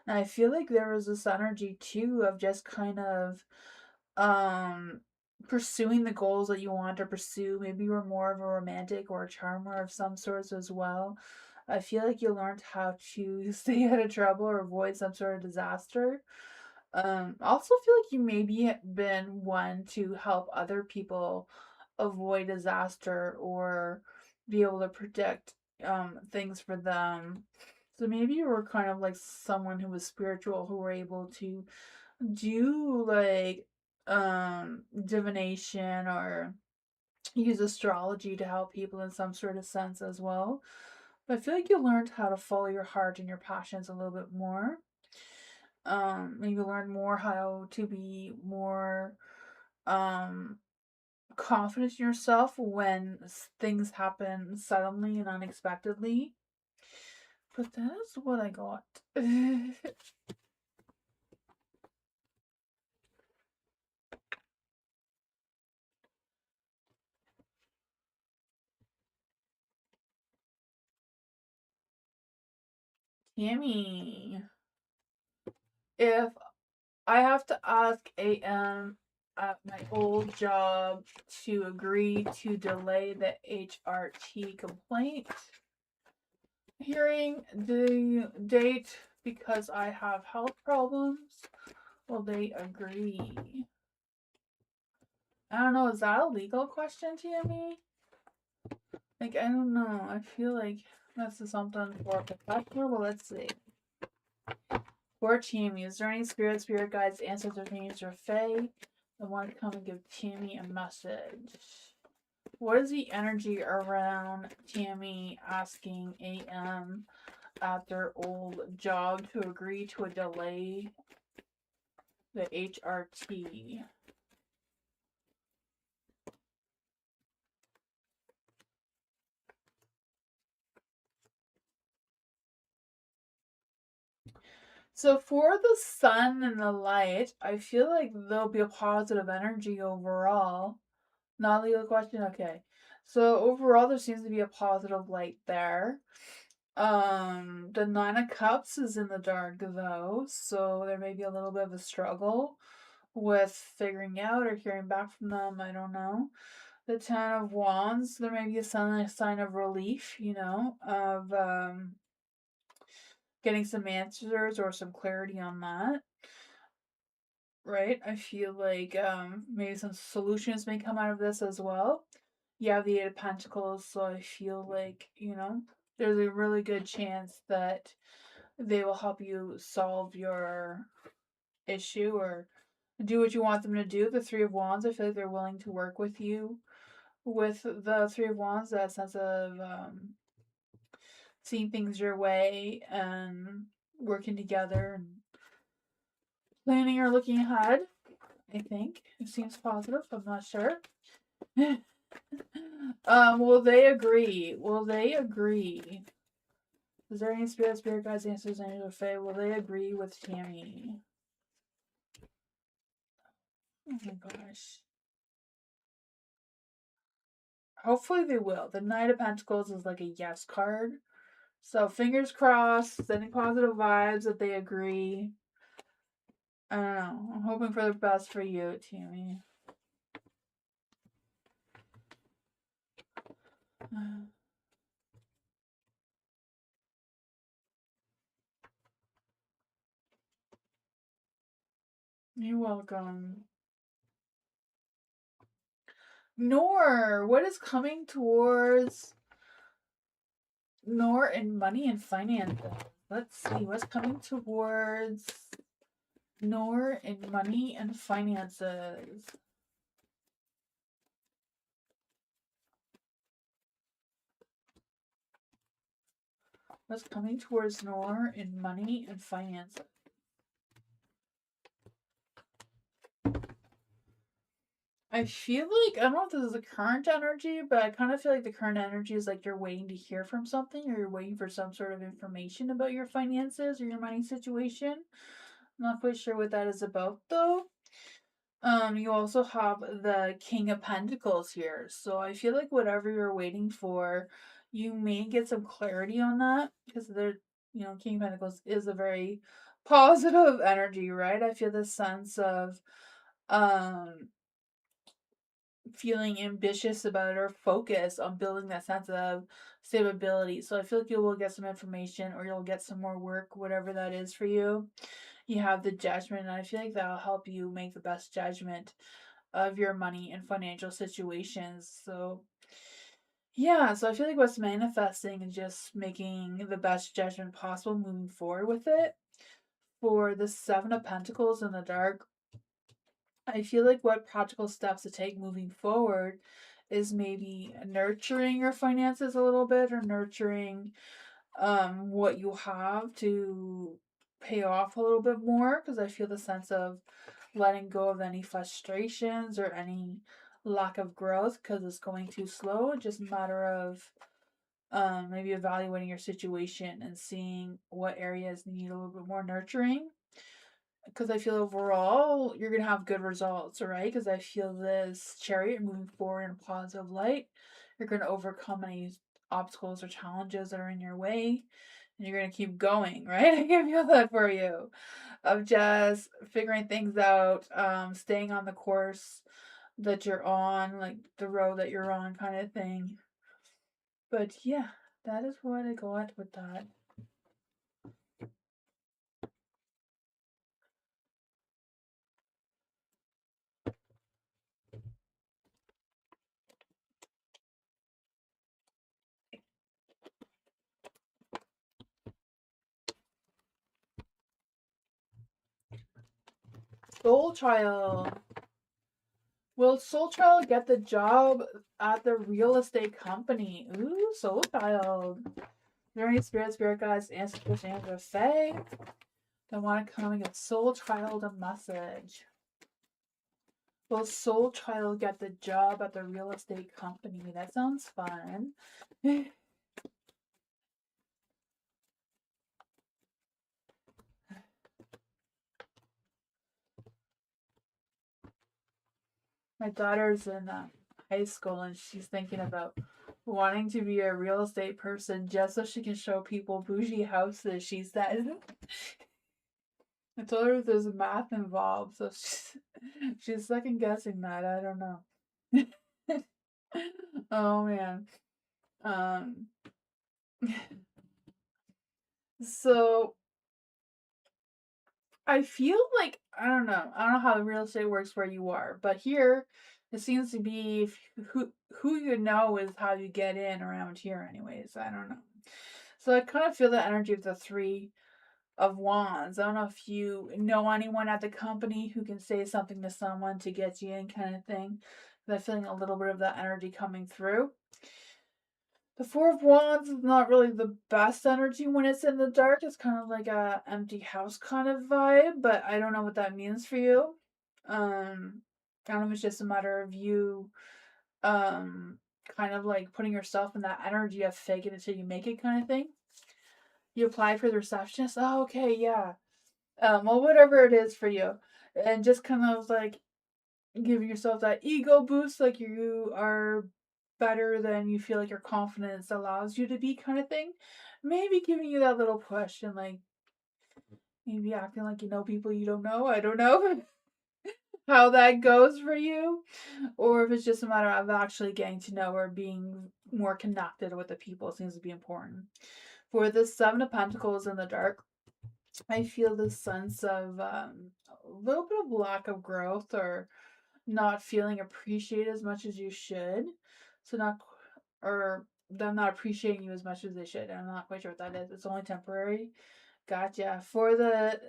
And I feel like there was this energy too of just kind of um pursuing the goals that you want to pursue. Maybe you were more of a romantic or a charmer of some sorts as well. I feel like you learned how to stay out of trouble or avoid some sort of disaster. Also feel like you maybe been one to help other people avoid disaster or be able to predict things for them. So maybe you were kind of like someone who was spiritual, who were able to do like divination or use astrology to help people in some sort of sense as well. But I feel like you learned how to follow your heart and your passions a little bit more. Maybe learn more how to be more um confident in yourself when things happen suddenly and unexpectedly. But that's what I got. Tammy, if I have to ask AM at my old job to agree to delay the HRT complaint hearing the date because I have health problems, will they agree? I don't know, is that a legal question, Tammy? Like, I don't know. I feel like that's something for a professional, but let's see. For Tammy, is there any spirit guides, ancestors, names, or fae that want to come and give Tammy a message? What is the energy around Tammy asking AM at their old job to agree to a delay the HRT? So for the sun and the light, I feel like there'll be a positive energy overall. Not a legal question? Okay. So overall there seems to be a positive light there. The Nine of Cups is in the dark though, so there may be a little bit of a struggle with figuring out or hearing back from them. I don't know. The Ten of Wands, there may be a sign of relief, of getting some answers or some clarity on that. Right? I feel like maybe some solutions may come out of this as well. You have the Eight of Pentacles, so I feel like, there's a really good chance that they will help you solve your issue or do what you want them to do. The Three of Wands, I feel like they're willing to work with you with the Three of Wands, that sense of seeing things your way and working together and planning or looking ahead. I think it seems positive. I'm not sure. Will they agree? Will they agree? Is there any spirit guides, answers, angels, or fae? Will they agree with Tammy? Oh my gosh. Hopefully they will. The Knight of Pentacles is like a yes card. So fingers crossed, sending positive vibes that they agree. I don't know. I'm hoping for the best for you, Tammy. You're welcome. Nor, what is coming towards Nor in money and finances? Let's see what's coming towards Nor in money and finances. What's coming towards Nor in money and finances? I feel like, I don't know if this is the current energy, but I kind of feel like the current energy is like you're waiting to hear from something or you're waiting for some sort of information about your finances or your money situation. I'm not quite sure what that is about though. You also have the King of Pentacles here. So I feel like whatever you're waiting for, you may get some clarity on that because King of Pentacles is a very positive energy, right? I feel this sense of feeling ambitious about it or focus on building that sense of stability. So I feel like you will get some information or you'll get some more work, whatever that is for you. You have the Judgment, and I feel like that'll help you make the best judgment of your money and financial situations. So yeah, so I feel like what's manifesting is just making the best judgment possible moving forward with it. For the Seven of Pentacles in the dark, I feel like what practical steps to take moving forward is maybe nurturing your finances a little bit or nurturing what you have to pay off a little bit more, because I feel the sense of letting go of any frustrations or any lack of growth because it's going too slow. Just a matter of maybe evaluating your situation and seeing what areas need a little bit more nurturing. Because I feel overall you're gonna have good results, right? Because I feel this chariot moving forward in a positive light. You're gonna overcome any obstacles or challenges that are in your way, and you're gonna keep going, right? I can feel that for you, of just figuring things out, staying on the course that you're on, like the road that you're on, kind of thing. But yeah, that is what I got with that. Soul Child. Will Soul Child get the job at the real estate company? Ooh, Soul Child. Is there any spirit guides, ancestors, and or fae that want to come and get Soul Child a message? Will Soul Child get the job at the real estate company? That sounds fun. My daughter's in high school and she's thinking about wanting to be a real estate person just so she can show people bougie houses. She said. I told her there's math involved, so she's second guessing that. I don't know. Oh man. Um. So I feel like I don't know. I don't know how the real estate works where you are, but here it seems to be who you know is how you get in around here. Anyways, I don't know. So I kind of feel the energy of the three of wands. I don't know if you know anyone at the company who can say something to someone to get you in, kind of thing. But I'm feeling a little bit of that energy coming through. The Four of Wands is not really the best energy when it's in the dark. It's kind of like a empty house kind of vibe, but I don't know what that means for you. I don't know if it's just a matter of you um kind of like putting yourself in that energy of fake it until you make it kind of thing. You apply for the receptionist. Oh, okay, yeah. Well, whatever it is for you, and just kind of like giving yourself that ego boost, like you are better than you feel like your confidence allows you to be, kind of thing. Maybe giving you that little push and like maybe acting like you know people you don't know. I don't know how that goes for you, or if it's just a matter of actually getting to know or being more connected with the people seems to be important. For the Seven of Pentacles in the dark, I feel this sense of a little bit of lack of growth or not feeling appreciated as much as you should. So not, or them not appreciating you as much as they should. I'm not quite sure what that is. It's only temporary. Gotcha. For the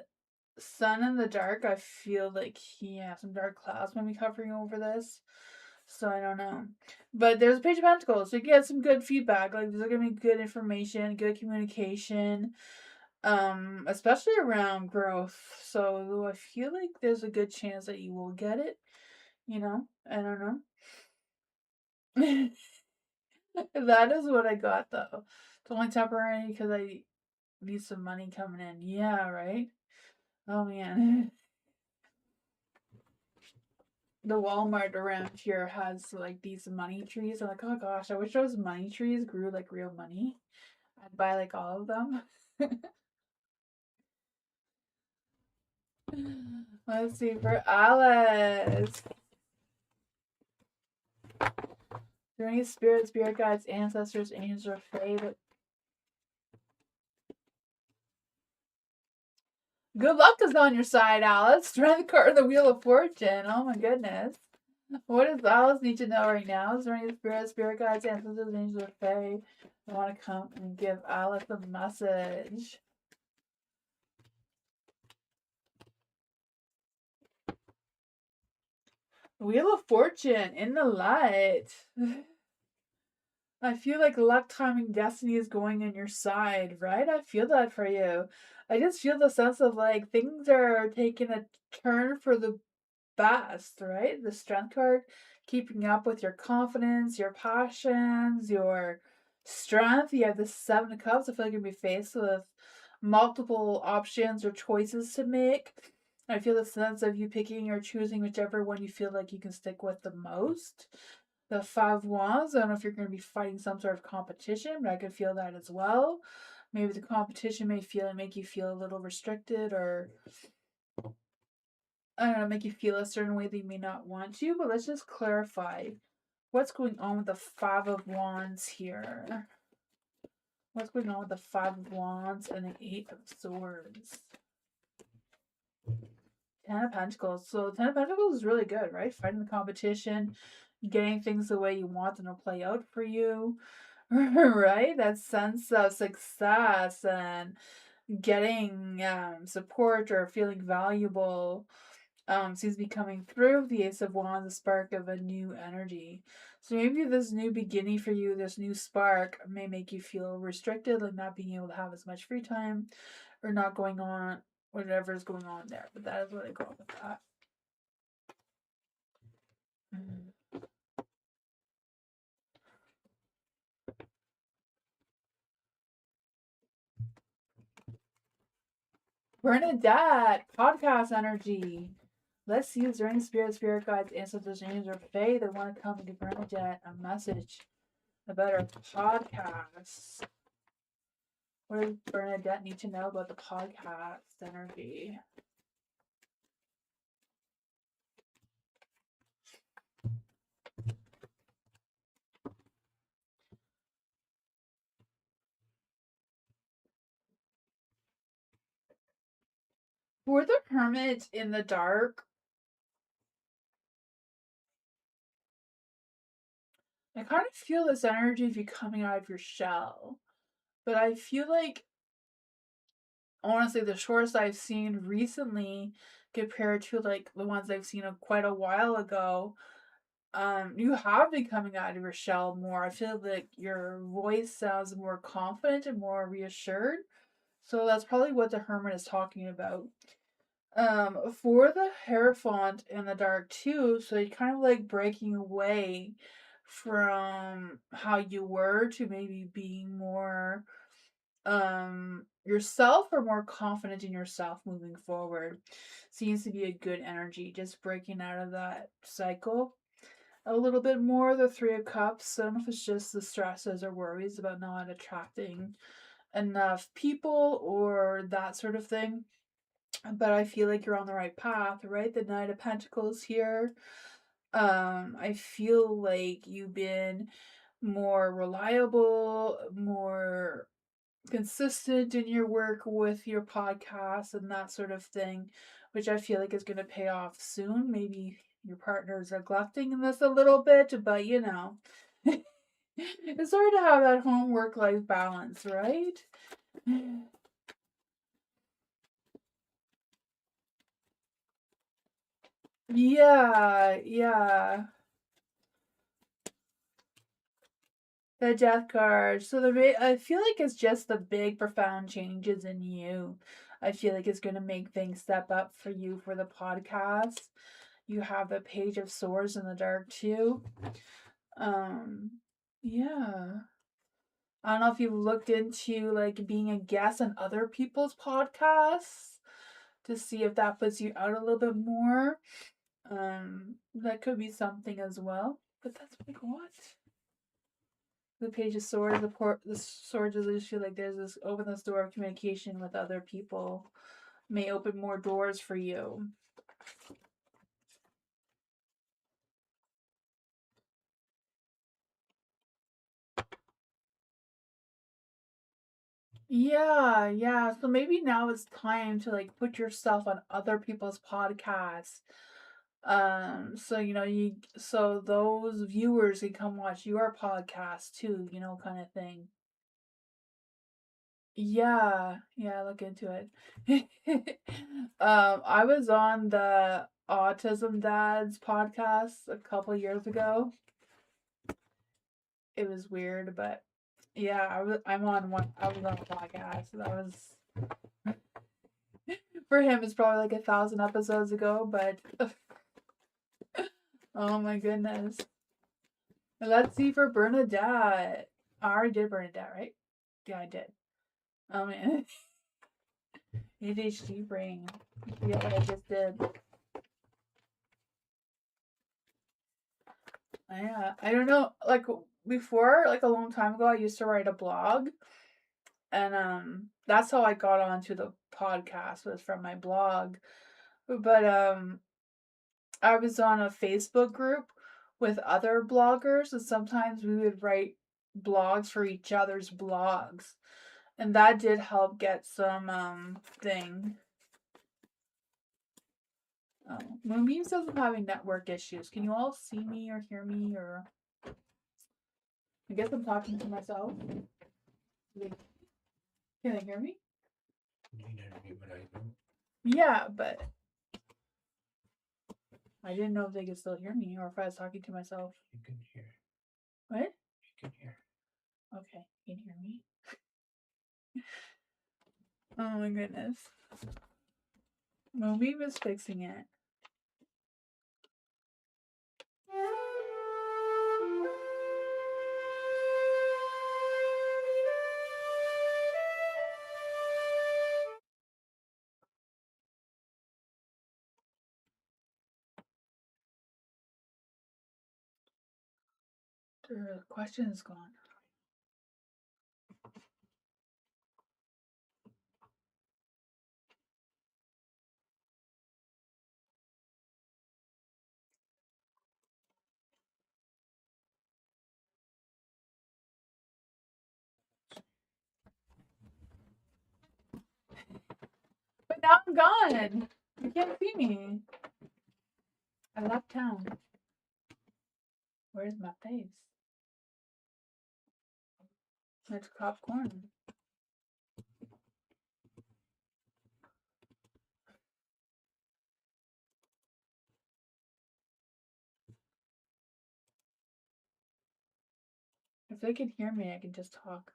sun in the dark, I feel like yeah, some dark clouds might be covering over this. So I don't know. But there's a Page of Pentacles, so you get some good feedback. Like there's gonna be good information, good communication, especially around growth. So I feel like there's a good chance that you will get it. I don't know. That is what I got though. It's only temporary because I need some money coming in. Yeah, right? Oh man. The Walmart around here has like these money trees. I'm like, oh gosh, I wish those money trees grew like real money. I'd buy like all of them. Let's see for Alice. Are there any spirit guides, ancestors, angels, or fae that good luck is on your side, Alice. Try the card of the Wheel of Fortune. Oh my goodness. What does Alice need to know right now? Is there any spirit guides, ancestors, angels, or fae that want to come and give Alice a message? Wheel of Fortune in the light. I feel like luck, timing, destiny is going on your side, right? I feel that for you. I just feel the sense of like things are taking a turn for the best, right? The strength card, keeping up with your confidence, your passions, your strength. You have the Seven of Cups. I feel like you're going to be faced with multiple options or choices to make. I feel the sense of you picking or choosing whichever one you feel like you can stick with the most. The Five of Wands, I don't know if you're going to be fighting some sort of competition, but I could feel that as well. Maybe the competition may make you feel a little restricted, or I don't know, make you feel a certain way that you may not want to. But let's just clarify what's going on with the Five of Wands here. What's going on with the Five of Wands and the Eight of Swords? Ten of Pentacles. So Ten of Pentacles is really good, right? Fighting the competition, getting things the way you want them to play out for you, right? That sense of success and getting support or feeling valuable seems to be coming through. The Ace of Wands, the spark of a new energy. So maybe this new beginning for you, this new spark, may make you feel restricted, like not being able to have as much free time or not going on whatever is going on there. But that is what I go with that. Bernadette, podcast energy. Let's see if there any spirit guides, ancestors, angels, or fae that want to come and give Bernadette a message about our podcast. What does Bernadette need to know about the podcast energy? For the Hermit in the dark, I kind of feel this energy of you coming out of your shell. But I feel like, honestly, the shorts I've seen recently compared to like the ones I've seen quite a while ago, you have been coming out of your shell more. I feel like your voice sounds more confident and more reassured. So that's probably what the Hermit is talking about. For the Hierophant in the dark too, so you're kind of like breaking away from how you were to maybe being more yourself or more confident in yourself moving forward. Seems to be a good energy, just breaking out of that cycle a little bit more. The Three of Cups, I don't know if it's just the stresses or worries about not attracting enough people or that sort of thing, but I feel like you're on the right path, right? The Knight of Pentacles here. I feel like you've been more reliable, more consistent in your work with your podcast and that sort of thing, which I feel like is going to pay off soon. Maybe your partner's neglecting this a little bit, but you know, it's hard to have that home work life balance, right? Yeah, yeah. The Death card. So I feel like it's just the big, profound changes in you. I feel like it's going to make things step up for you for the podcast. You have the Page of Swords in the dark too. Yeah. I don't know if you've looked into like being a guest on other people's podcasts to see if that puts you out a little bit more. That could be something as well. But that's like what? The Page of Swords, the Swords, I just feel like there's this door of communication with other people may open more doors for you. Yeah, yeah. So maybe now it's time to like put yourself on other people's podcasts. So so those viewers can come watch your podcast too, kind of thing. Yeah, yeah, look into it. I was on the Autism Dads podcast a couple years ago. It was weird, but yeah, I'm on one. I was on a podcast. That was for him. It's probably like 1,000 episodes ago, but Oh my goodness. Let's see for Bernadette. I already did Bernadette, right? Yeah, I did. Oh man. ADHD brain. I forget what I just did. Yeah, I don't know. Like before, like a long time ago, I used to write a blog, and that's how I got onto the podcast was from my blog. But I was on a Facebook group with other bloggers, and sometimes we would write blogs for each other's blogs, and that did help get some thing. Oh, Moonbeam says I'm having network issues. Can you all see me or hear me, or I guess I'm talking to myself? Can they hear me? You can hear me, but I don't. Yeah, but I didn't know if they could still hear me or if I was talking to myself. You can hear. What? You can hear. Okay, you can hear me. Oh my goodness. Moonbeam is fixing it. The question is gone. But now I'm gone. You can't see me. I left town. Where's my face? It's popcorn. If they can hear me, I can just talk.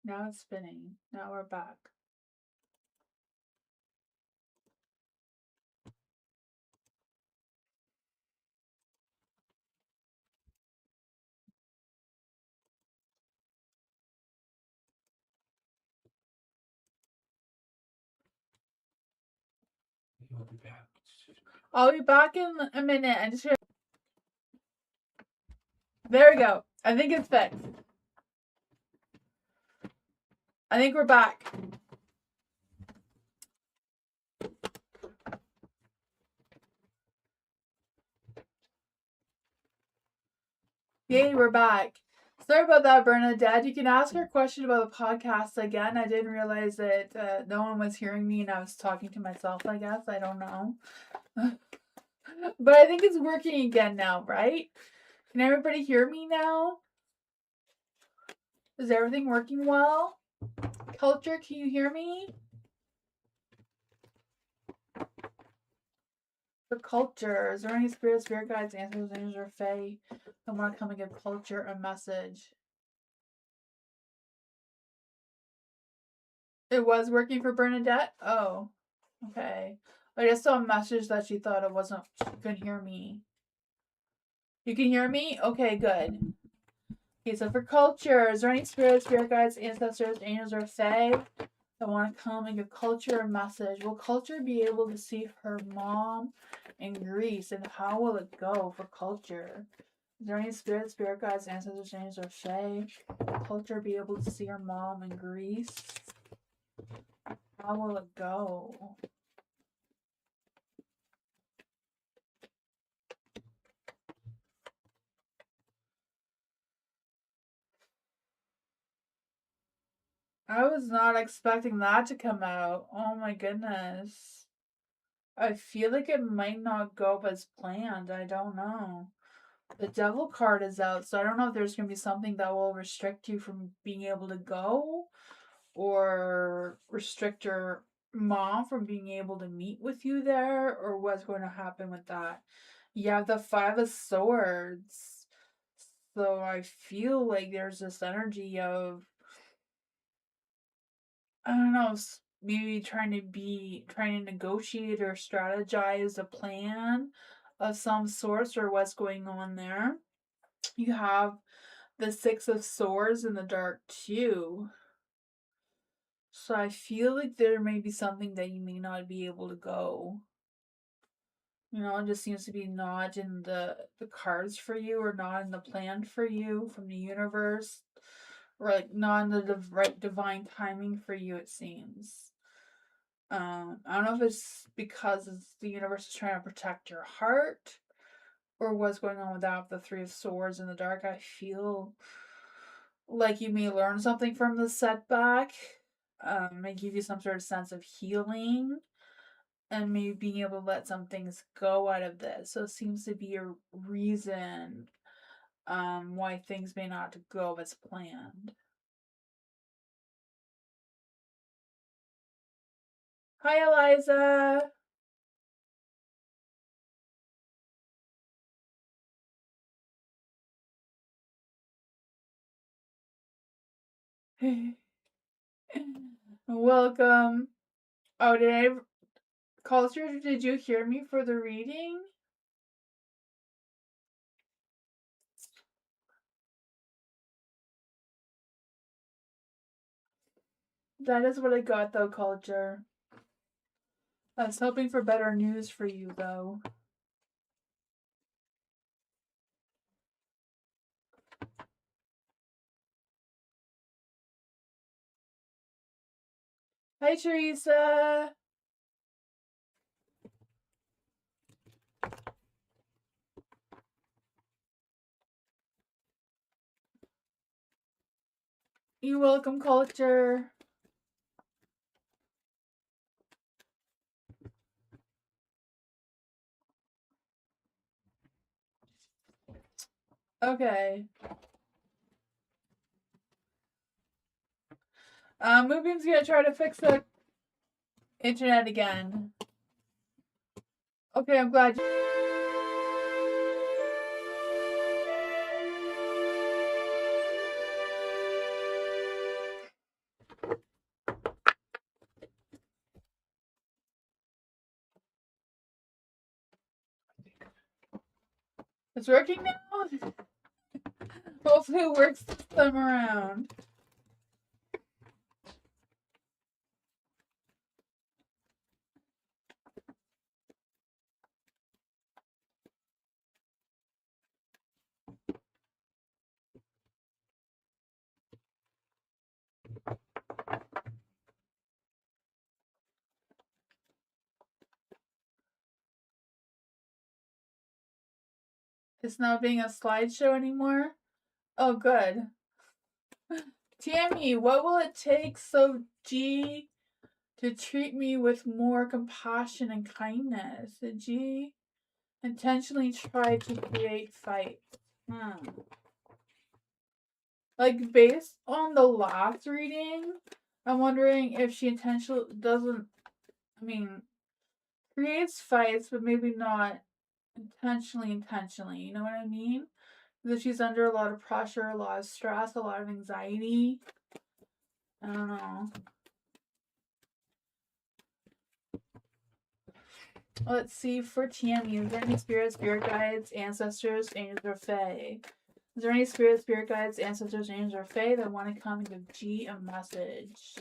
Now it's spinning. Now we're back. You'll be back. I'll be back in a minute. I just there we go. I think it's fixed. I think we're back. Yay, we're back. Sorry about that, Bernadette. You can ask her question about the podcast again. I didn't realize that no one was hearing me and I was talking to myself, I guess. I don't know. But I think it's working again now, right? Can everybody hear me now? Is everything working well? Culture, can you hear me? For culture, is there any spirit guides, ancestors, angels, or fae that want to come and give culture a message? It was working for Bernadette? Oh, okay. I just saw a message that she thought she couldn't hear me. You can hear me? Okay, good. Okay, so for culture, is there any spirit guides, ancestors, angels, or fae that want to come and give culture a message? Will culture be able to see her mom in Greece, and how will it go for culture? Is there any spirit guides, ancestors, angels, or fae? Will culture be able to see her mom in Greece? How will it go? I was not expecting that to come out. Oh my goodness. I feel like it might not go as planned. I don't know. The devil card is out, so I don't know if there's going to be something that will restrict you from being able to go or restrict your mom from being able to meet with you there, or what's going to happen with that. You have the Five of Swords. So I feel like there's this energy of, I don't know, maybe trying to negotiate or strategize a plan of some sort or what's going on there. You have the Six of Swords in the dark too. So I feel like there may be something that you may not be able to go. It just seems to be not in the cards for you, or not in the plan for you from the universe, or like not in the right divine timing for you, it seems. I don't know if it's because the universe is trying to protect your heart, or what's going on with that, the Three of Swords in the dark. I feel like you may learn something from the setback, may give you some sort of sense of healing, and maybe being able to let some things go out of this. So it seems to be a reason why things may not go as planned. Hi, Eliza. Welcome. Oh, Culture, did you hear me for the reading? That is what I got, though, Culture. I was hoping for better news for you, though. Hi, Teresa. You're welcome, Culture. Okay. Moonbeam's gonna try to fix the internet again. Okay, I'm glad. It's working now? Hopefully it works this time around. It's not being a slideshow anymore? Oh, good. Tammy, what will it take so G to treat me with more compassion and kindness? Did G intentionally try to create fight? Like, based on the last reading, I'm wondering if she intentionally creates fights, but maybe not intentionally. You know what I mean? That she's under a lot of pressure, a lot of stress, a lot of anxiety. I don't know. Let's see for Tammy. Is there any spirit guides, ancestors, angels, or fae? Is there any spirit guides, ancestors, angels, or fae that want to come and give G a message?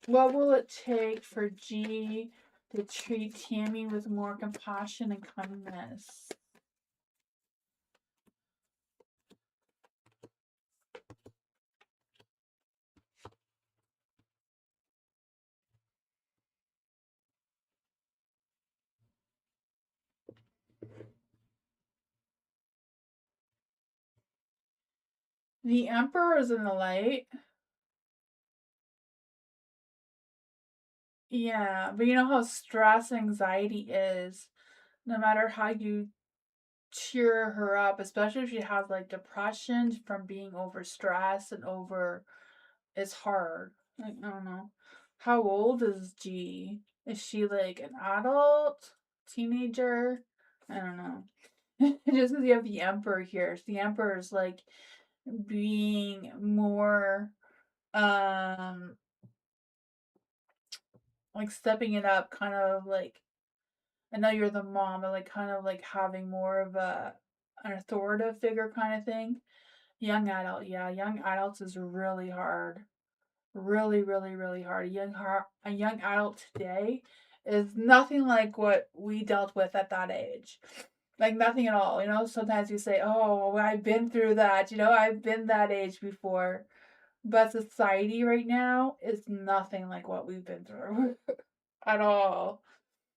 What will it take for G to treat Tammy with more compassion and kindness? The Emperor is in the light. Yeah, but you know how stress anxiety is. No matter how you cheer her up, especially if she has like depression from being overstressed and over, it's hard. Like, I don't know. How old is G? Is she like an adult? Teenager? I don't know. Just because you have the Emperor here. The Emperor is like being more like stepping it up, kind of like, I know you're the mom, but like kind of like having more of an authoritative figure kind of thing. Young adult, yeah, young adults is really hard. Really, really, really hard. A young adult today is nothing like what we dealt with at that age. Like nothing at all. You know, sometimes you say, "Oh, I've been through that." You know, I've been that age before. But society right now is nothing like what we've been through at all.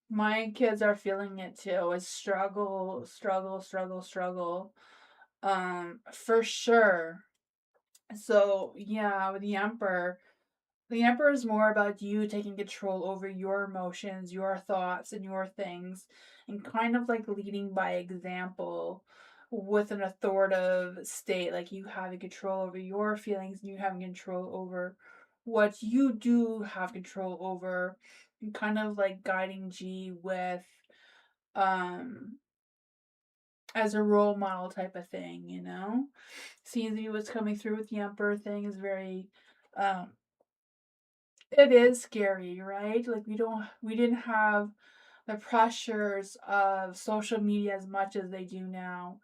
My kids are feeling it too. It's struggle, struggle, struggle, struggle. For sure. So yeah, with the Emperor is more about you taking control over your emotions, your thoughts, and your things, and kind of like leading by example with an authoritative state, like you having control over your feelings and you having control over what you do have control over, and kind of like guiding G with um as a role model type of thing, you know? Seeing what's coming through with the Emperor thing is very um it is scary, right? Like we didn't have the pressures of social media as much as they do now.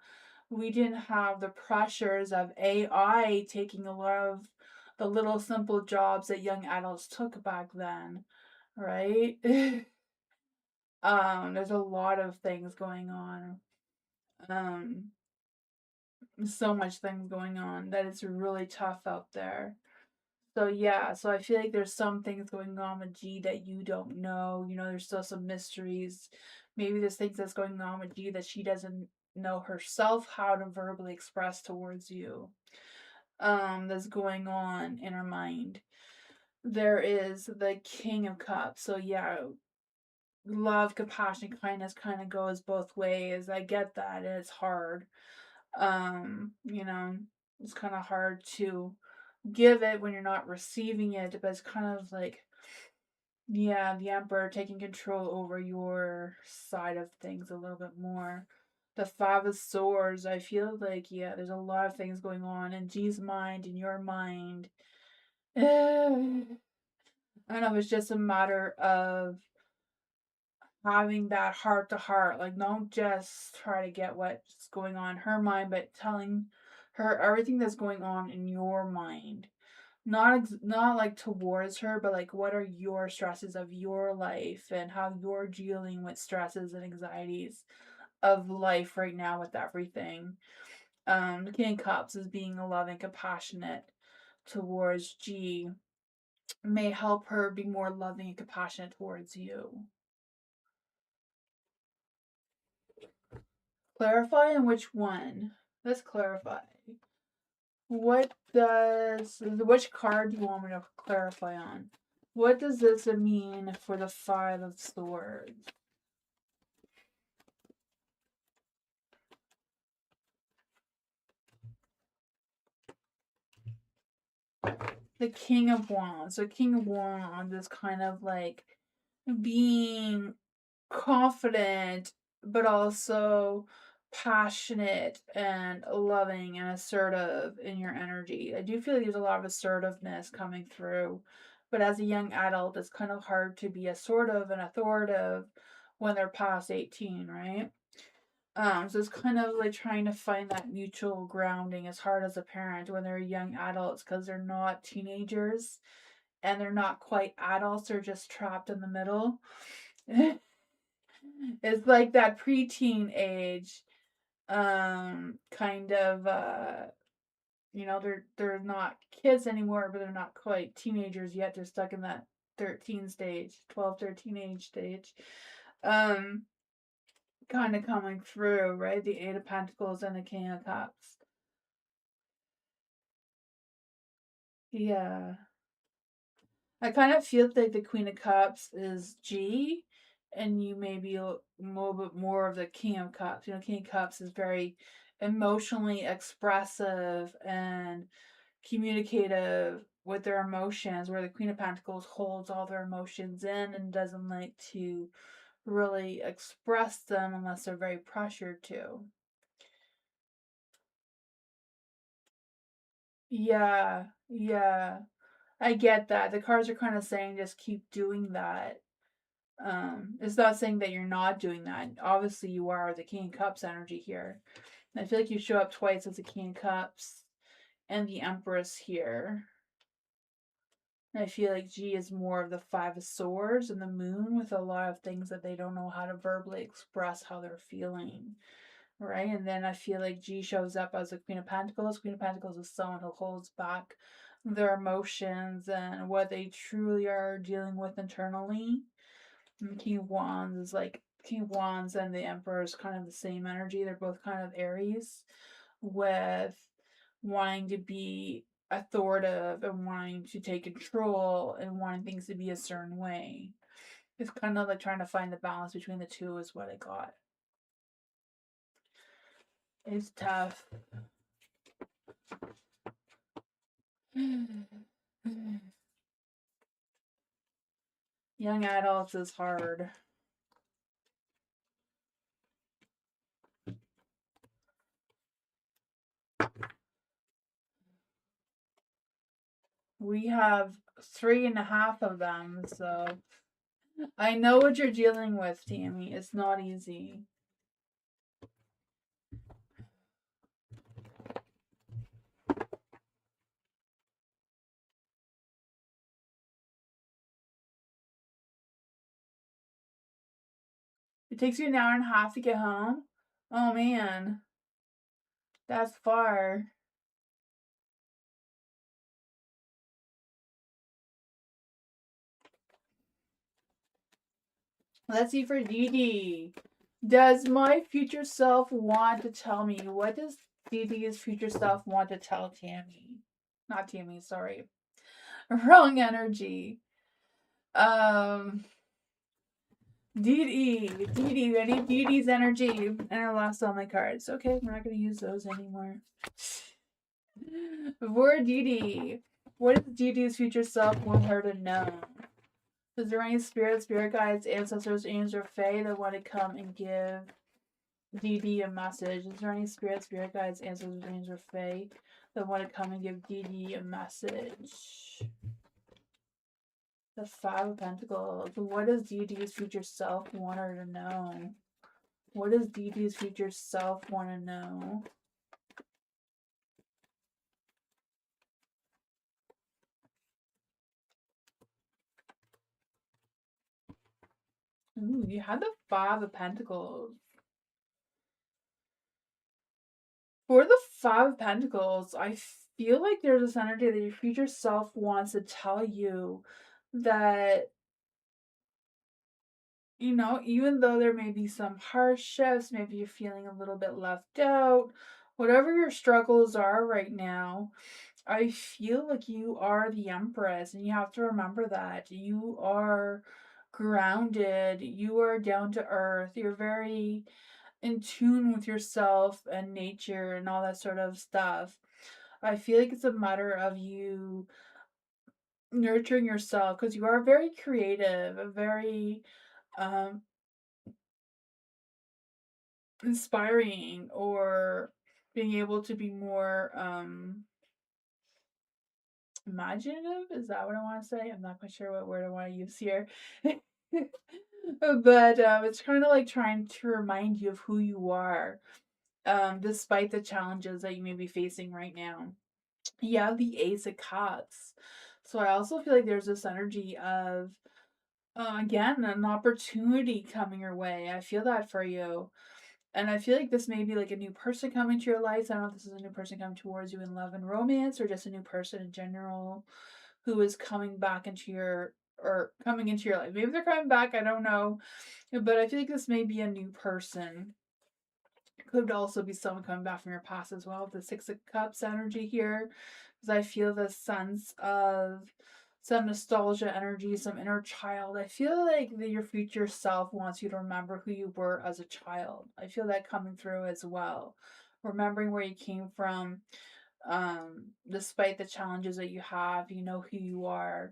We didn't have the pressures of AI taking a lot of the little simple jobs that young adults took back then, right? There's a lot of things going on. Um, so much things going on that it's really tough out there. So yeah, so I feel like there's some things going on with G that you don't know. You know, there's still some mysteries. Maybe there's things that's going on with G that she doesn't know herself how to verbally express towards you. That's going on in her mind. There is the King of Cups. So yeah, love, compassion, kindness kind of goes both ways. I get that, and it's hard. You know, it's kind of hard to give it when you're not receiving it, but it's kind of like, yeah, the Emperor taking control over your side of things a little bit more. The Five of Swords, I feel like, yeah, there's a lot of things going on in G's mind, in your mind. I don't know, it's just a matter of having that heart to heart. Like, don't just try to get what's going on in her mind, but telling her everything that's going on in your mind. Not like towards her, but like what are your stresses of your life and how you're dealing with stresses and anxieties of life right now with everything. The King of Cups is being loving, compassionate towards G may help her be more loving and compassionate towards you. Clarify on which one? Let's clarify. Which card do you want me to clarify on? What does this mean for the Five of Swords? The King of Wands. The King of Wands is kind of like being confident, but also passionate and loving and assertive in your energy. I do feel like there's a lot of assertiveness coming through, but as a young adult, it's kind of hard to be assertive and authoritative when they're past 18, right? So it's kind of like trying to find that mutual grounding. As hard as a parent when they're young adults because they're not teenagers and they're not quite adults, they're just trapped in the middle. It's like that preteen age, kind of you know, they're not kids anymore, but they're not quite teenagers yet. They're stuck in that 13 stage, 12, 13 age stage. Um kind of coming through, right? The Eight of Pentacles and the King of Cups. Yeah. I kind of feel like the Queen of Cups is G, and you may be a little bit more of the King of Cups. You know, King of Cups is very emotionally expressive and communicative with their emotions, where the Queen of Pentacles holds all their emotions in and doesn't like to really express them unless they're very pressured to. Yeah, yeah. I get that. The cards are kind of saying just keep doing that. It's not saying that you're not doing that. Obviously, you are the King of Cups energy here. And I feel like you show up twice as the King of Cups and the Empress here. And I feel like G is more of the Five of Swords and the Moon with a lot of things that they don't know how to verbally express how they're feeling. Right? And then I feel like G shows up as the Queen of Pentacles. Queen of Pentacles is someone who holds back their emotions and what they truly are dealing with internally. And King of Wands is like King of Wands and the Emperor is kind of the same energy. They're both kind of Aries with wanting to be authoritative and wanting to take control and wanting things to be a certain way. It's kind of like trying to find the balance between the two is what I got. It's tough. Young adults is hard. We have 3.5 of them, so I know what you're dealing with, Tammy. It's not easy. It takes you an hour and a half to get home? Oh man. That's far. Let's see for Dee. Does my future self want to tell me? What does Dee's future self want to tell Tammy? Not Tammy, sorry. Wrong energy. Dee, I need Dee's energy. And I lost all my cards. Okay, we're not going to use those anymore. For Dee, what does Dee's future self want her to know? Is there any spirit guides, ancestors, angels, or fae that want to come and give Dee a message? Is there any spirit guides, ancestors, angels, or fae that want to come and give Dee a message? The Five of Pentacles. What does Dee's future self want her to know? What does Dee's future self want to know? Ooh, you had the Five of Pentacles. For the Five of Pentacles, I feel like there's this energy that your future self wants to tell you that, you know, even though there may be some hardships, maybe you're feeling a little bit left out, whatever your struggles are right now, I feel like you are the Empress, and you have to remember that. You are grounded, you are down to earth, you're very in tune with yourself and nature and all that sort of stuff. I feel like it's a matter of you nurturing yourself because you are very creative, very um, inspiring, or being able to be more imaginative. Is that what I want to say? I'm not quite sure what word I want to use here. But it's kind of like trying to remind you of who you are, despite the challenges that you may be facing right now. You have the Ace of Cups. So I also feel like there's this energy of, again, an opportunity coming your way. I feel that for you. And I feel like this may be like a new person coming to your life. I don't know if this is a new person coming towards you in love and romance or just a new person in general who is coming back into your, or coming into your life. Maybe they're coming back, I don't know. But I feel like this may be a new person. Could also be someone coming back from your past as well. The Six of Cups energy here. Because I feel the sense of some nostalgia energy, some inner child. I feel like your future self wants you to remember who you were as a child. I feel that coming through as well. Remembering where you came from, despite the challenges that you have, you know who you are.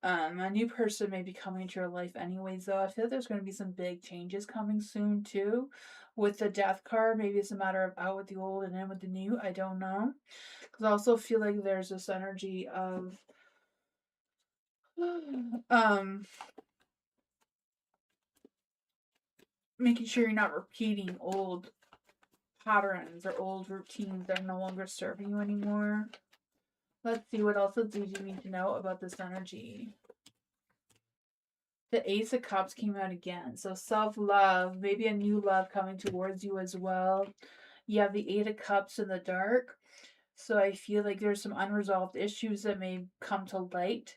A new person may be coming into your life anyways, though. I feel like there's going to be some big changes coming soon, too. With the Death card, maybe it's a matter of out with the old and in with the new. I don't know. Because I also feel like there's this energy of making sure you're not repeating old patterns or old routines that are no longer serving you anymore. Let's see, what else do you need to know about this energy? The Ace of Cups came out again. So self-love, maybe a new love coming towards you as well. You have the Eight of Cups in the dark. So I feel like there's some unresolved issues that may come to light.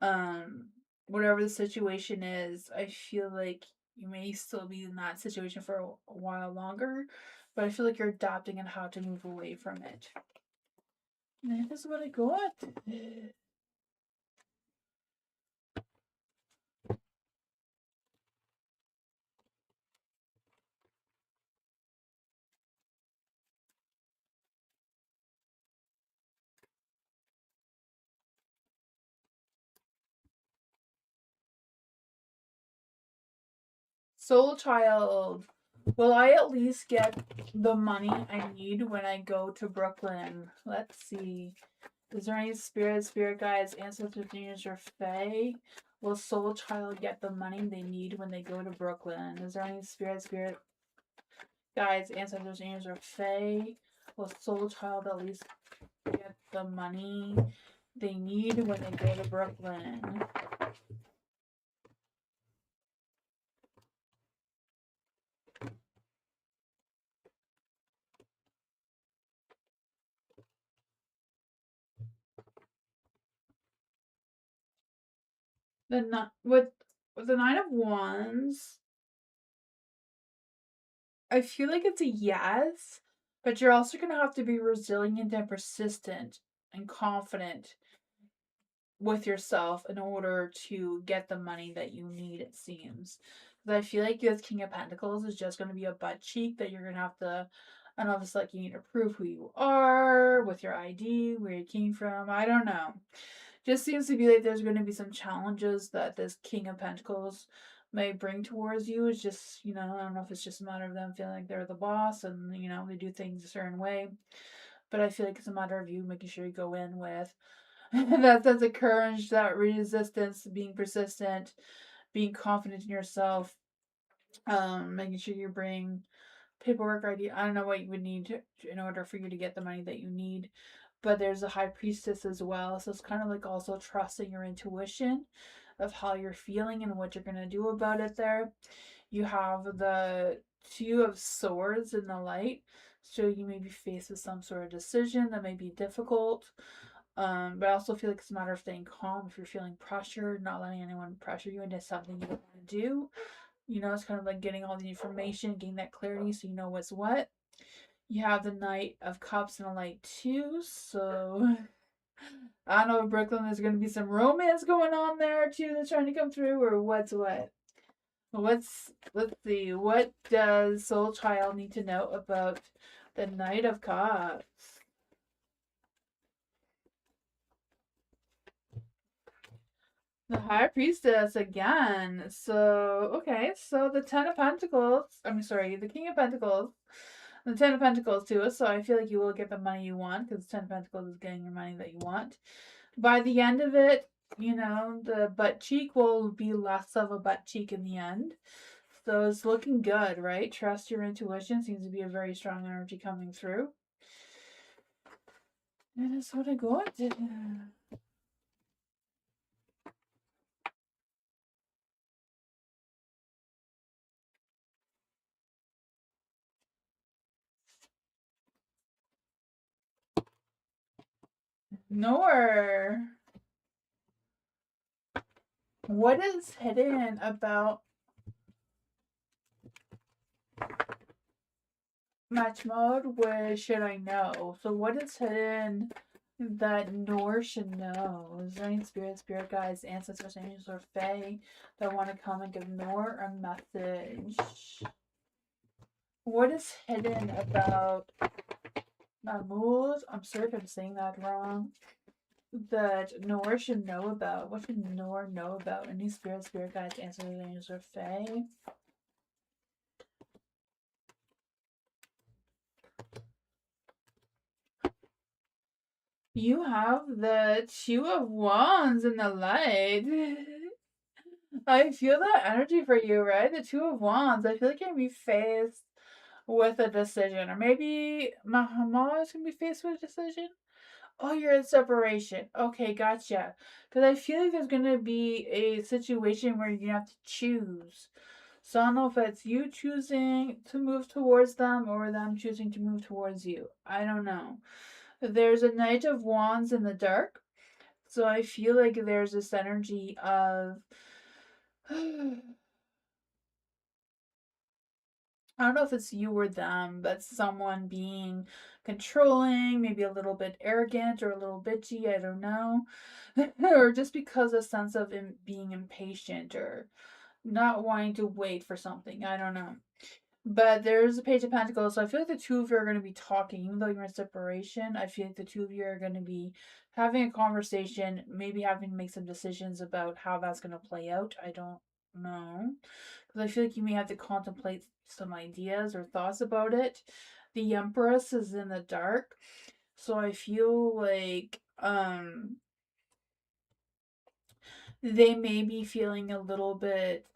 Whatever the situation is, I feel like you may still be in that situation for a while longer, but I feel like you're adapting and how to move away from it. And that is what I got. Soul Child. Will I at least get the money I need when I go to Brooklyn? Let's see. Is there any spirit guides, ancestors, angels, or fae? Will Soul Child get the money they need when they go to Brooklyn? Is there any spirit guides, ancestors, angels, or fae? Will Soul Child at least get the money they need when they go to Brooklyn? With the Nine of Wands, I feel like it's a yes, but you're also going to have to be resilient and persistent and confident with yourself in order to get the money that you need, it seems. Because I feel like this King of Pentacles is just going to be a butt cheek that you're going to have to, I don't know if it's like you need to prove who you are with your ID, where you came from, I don't know. Just seems to be like there's going to be some challenges that this King of Pentacles may bring towards you. It's just, I don't know if it's just a matter of them feeling like they're the boss and, they do things a certain way. But I feel like it's a matter of you making sure you go in with that sense of courage, that resistance, being persistent, being confident in yourself, making sure you bring paperwork ID. I don't know what you would need in order for you to get the money that you need. But there's a high priestess as well. So it's kind of like also trusting your intuition of how you're feeling and what you're going to do about it there. You have the Two of Swords in the light. So you may be faced with some sort of decision that may be difficult. But I also feel like it's a matter of staying calm if you're feeling pressured, not letting anyone pressure you into something you don't want to do. It's kind of like getting all the information, getting that clarity so you know what's what. You have the Knight of Cups and a light too, so I don't know if Brooklyn there's going to be some romance going on there too that's trying to come through, or what's what. Let's see. What does Soul Child need to know about the Knight of Cups? The High Priestess again. So, okay, so the Ten of Pentacles, the King of Pentacles, the Ten of Pentacles too, so I feel like you will get the money you want, because the Ten of Pentacles is getting your money that you want. By the end of it, the butt cheek will be less of a butt cheek in the end. So it's looking good, right? Trust your intuition. Seems to be a very strong energy coming through. And that's what I got. Nor. What is hidden about match mode? Where should I know? So what is hidden that Nor should know? Is there any spirit guides, ancestors, angels, or fae that want to come and give Nor a message? What is hidden about Mahmoud? I'm sorry if I'm saying that wrong. That Nor should know about. What should Nor know about? Any spirit guides, ancestors, angels, or fae? You have the Two of Wands in the light. I feel that energy for you, right? The Two of Wands. I feel like you're gonna be faced with a decision, or maybe Mahama is gonna be faced with a decision. Oh, you're in separation. Okay, gotcha. Because I feel like there's gonna be a situation where you have to choose. So I don't know if it's you choosing to move towards them or them choosing to move towards you. I don't know. There's a Knight of Wands in the dark. So I feel like there's this energy of I don't know if it's you or them, but someone being controlling, maybe a little bit arrogant or a little bitchy, I don't know. Or just because a sense of being impatient or not wanting to wait for something, I don't know. But there's a Page of Pentacles, so I feel like the two of you are going to be talking, even though you're in separation. I feel like the two of you are going to be having a conversation, maybe having to make some decisions about how that's going to play out. I don't know. Because I feel like you may have to contemplate some ideas or thoughts about it. The Empress is in the dark, so I feel like they may be feeling a little bit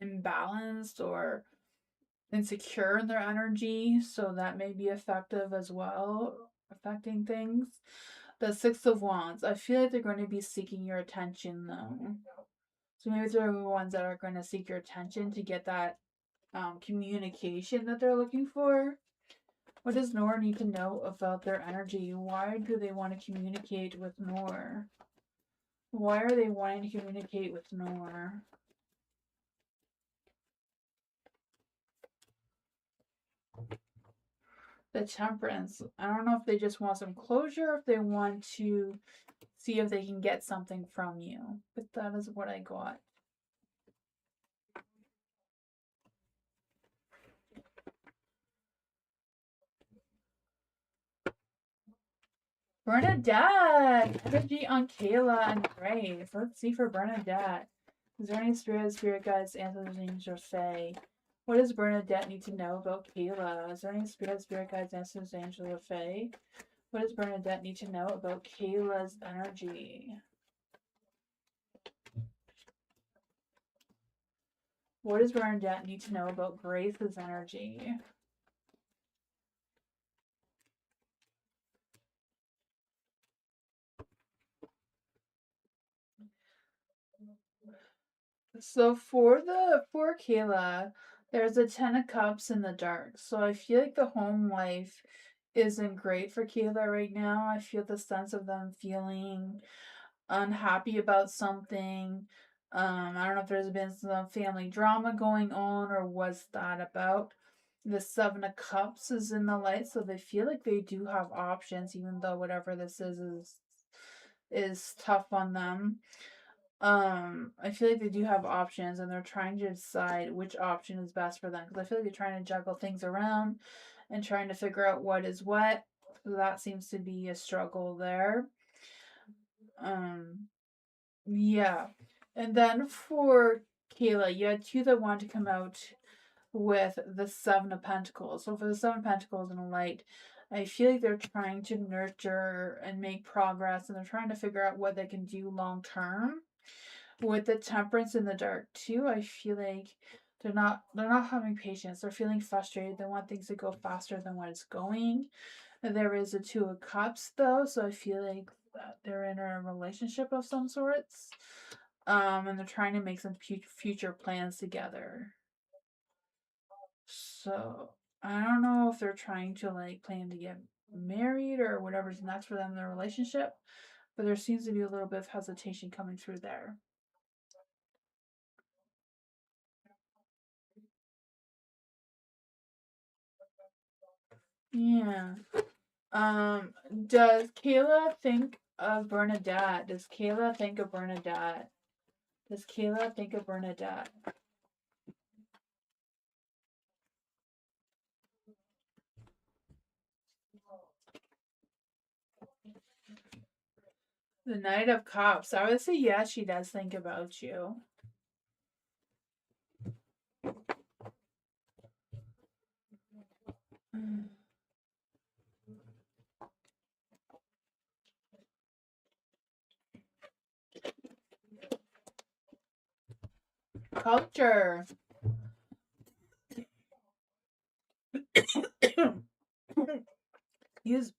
imbalanced or insecure in their energy, so that may be effective as well, affecting things. The Six of Wands, I feel like they're going to be seeking your attention though. So maybe they're the ones that are going to seek your attention to get that communication that they're looking for. What does Nor need to know about their energy? Why do they want to communicate with Nor? Why are they wanting to communicate with Nor? The Temperance. I don't know if they just want some closure or if they want to see if they can get something from you. But that is what I got. Bernadette! Energy on Kayla and Grace. Let's see for Bernadette. Is there any spirit guides, ancestors, angels, or fae? What does Bernadette need to know about Kayla? Is there any spirit guides, ancestors, angels, or fae? What does Bernadette need to know about Kayla's energy? What does Bernadette need to know about Grace's energy? So for Kayla, there's a Ten of Cups in the dark. So I feel like the home life isn't great for Kayla right now. I feel the sense of them feeling unhappy about something. I don't know if there's been some family drama going on or what's that about. The Seven of Cups is in the light, so they feel like they do have options, even though whatever this is tough on them. I feel like they do have options and they're trying to decide which option is best for them, because I feel like they're trying to juggle things around and trying to figure out what is what. So that seems to be a struggle there. Yeah. And then for Kayla, you had two that wanted to come out with the Seven of Pentacles. So for the Seven of Pentacles in the light, I feel like they're trying to nurture and make progress, and they're trying to figure out what they can do long term. With the Temperance in the dark too, I feel like they're not having patience. They're feeling frustrated. They want things to go faster than what it's going. There is a Two of Cups though, so I feel like they're in a relationship of some sorts. And they're trying to make some future plans together. So I don't know if they're trying to like plan to get married or whatever's next for them in their relationship, but there seems to be a little bit of hesitation coming through there. Yeah. Does Kayla think of Bernadette? Does Kayla think of Bernadette? Does Kayla think of Bernadette? The Knight of Cups. I would say yes, she does think about you. culture. Use.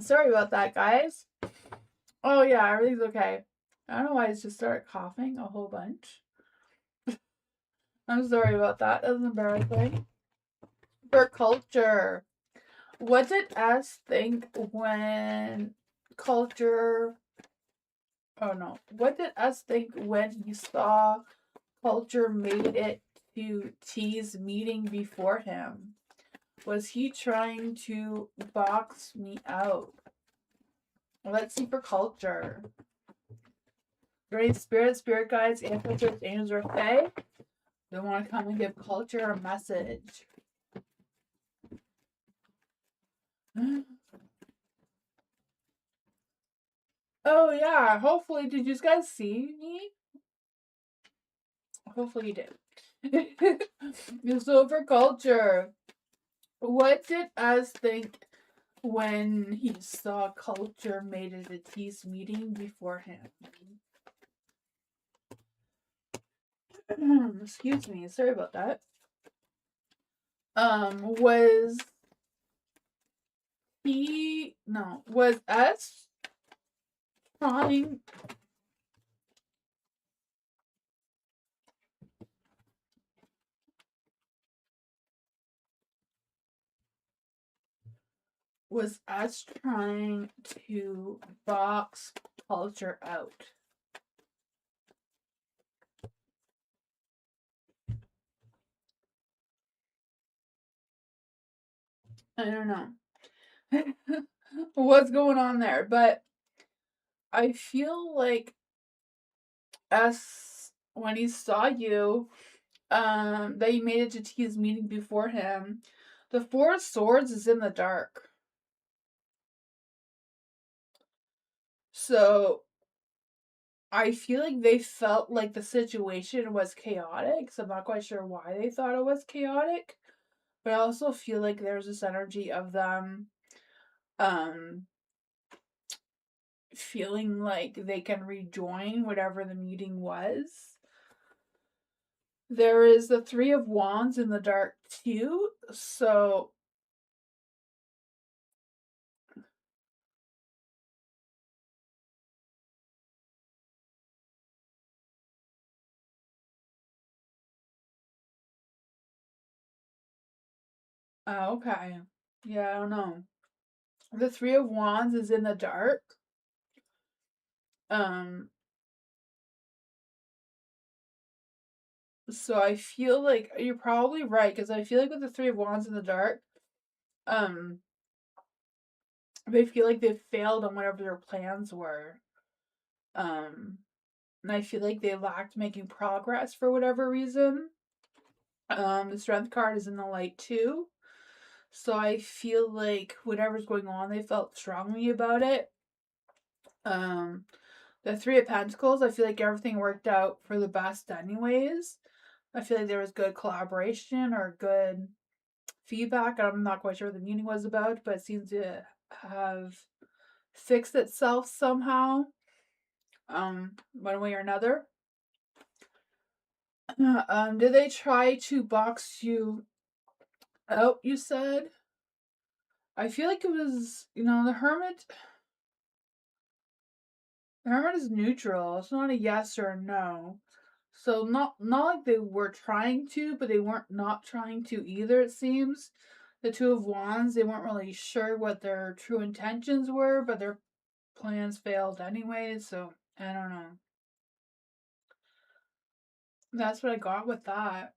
Sorry about that, guys. Oh yeah, everything's okay. I don't know why I just started coughing a whole bunch. I'm sorry about that. That's embarrassing. For culture, what did S think when culture? Oh no, what did S think when he saw culture made it to T's meeting before him? Was he trying to box me out? Let's see for culture. Great spirit guides, ancestors, angels, or fae. They want to come and give culture a message. Oh yeah, hopefully, did you guys see me? Hopefully you did. So for culture, what did us think when he saw culture made it a T's meeting before him? Excuse me, sorry about that. Was us trying to box culture out? I don't know what's going on there, but I feel like when he saw you, that you made it to T's meeting before him, the Four of Swords is in the dark. So I feel like they felt like the situation was chaotic, so I'm not quite sure why they thought it was chaotic. But I also feel like there's this energy of them feeling like they can rejoin whatever the meeting was. There is the Three of Wands in the dark too, so okay. Yeah, I don't know. The Three of Wands is in the dark. Um, so I feel like you're probably right, because I feel like with the Three of Wands in the dark, um, they feel like they failed on whatever their plans were. And I feel like they lacked making progress for whatever reason. The Strength card is in the light too. So I feel like whatever's going on, they felt strongly about it. The Three of Pentacles, I feel like everything worked out for the best anyways. I feel like there was good collaboration or good feedback. I'm not quite sure what the meeting was about, but it seems to have fixed itself somehow, one way or another. Did they try to box you out, you said? I feel like it was, the Hermit. The Hermit is neutral. It's not a yes or a no. So not like they were trying to, but they weren't not trying to either, it seems. The Two of Wands, they weren't really sure what their true intentions were, but their plans failed anyway, so I don't know. That's what I got with that.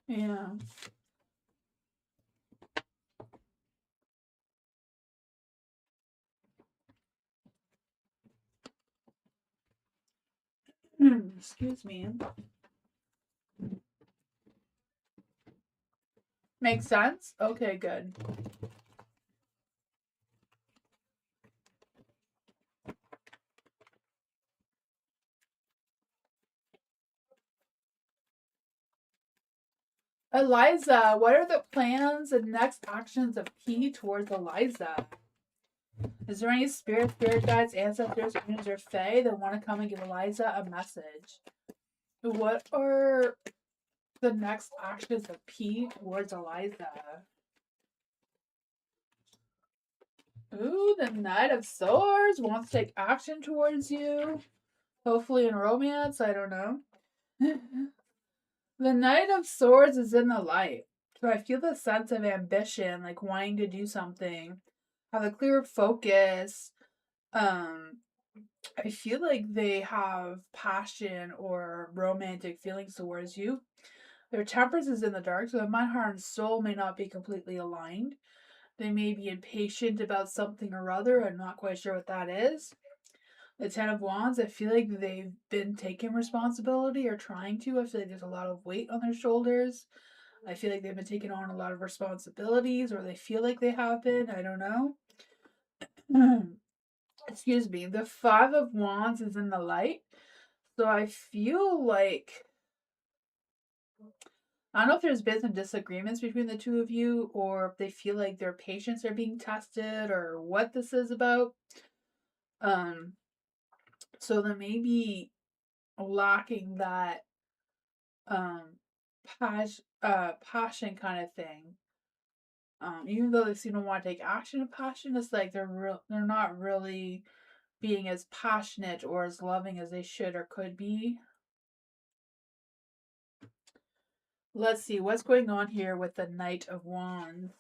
Yeah. Excuse me. Makes sense? Okay, good. Eliza, what are the plans and next actions of P towards Eliza? Is there any spirit guides, ancestors, humans, or fae that want to come and give Eliza a message? What are the next actions of P towards Eliza? Ooh, the Knight of Swords wants to take action towards you. Hopefully in romance, I don't know. The Knight of Swords is in the light. So I feel the sense of ambition, like wanting to do something, have a clear focus. I feel like they have passion or romantic feelings towards you. Their temperance is in the dark, so their mind, heart, and soul may not be completely aligned. They may be impatient about something or other and not quite sure what that is. The Ten of Wands, I feel like they've been taking responsibility or trying to. I feel like there's a lot of weight on their shoulders. I feel like they've been taking on a lot of responsibilities, or they feel like they have been. I don't know. Excuse me. The Five of Wands is in the light. So I feel like, I don't know if there's been some disagreements between the two of you, or if they feel like their patience are being tested, or what this is about. So they may be lacking that passion kind of thing. Even though they seem to want to take action and passion, it's like they're not really being as passionate or as loving as they should or could be. Let's see what's going on here with the Knight of Wands.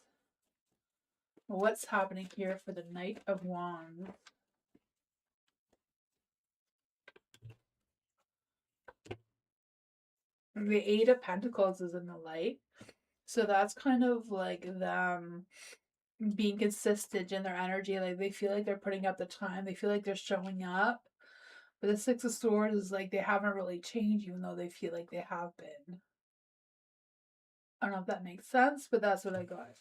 What's happening here for the Knight of Wands? The Eight of Pentacles is in the light. So that's kind of like them being consistent in their energy. Like they feel like they're putting up the time. They feel like they're showing up. But the Six of Swords is like they haven't really changed, even though they feel like they have been. I don't know if that makes sense, but that's what I got.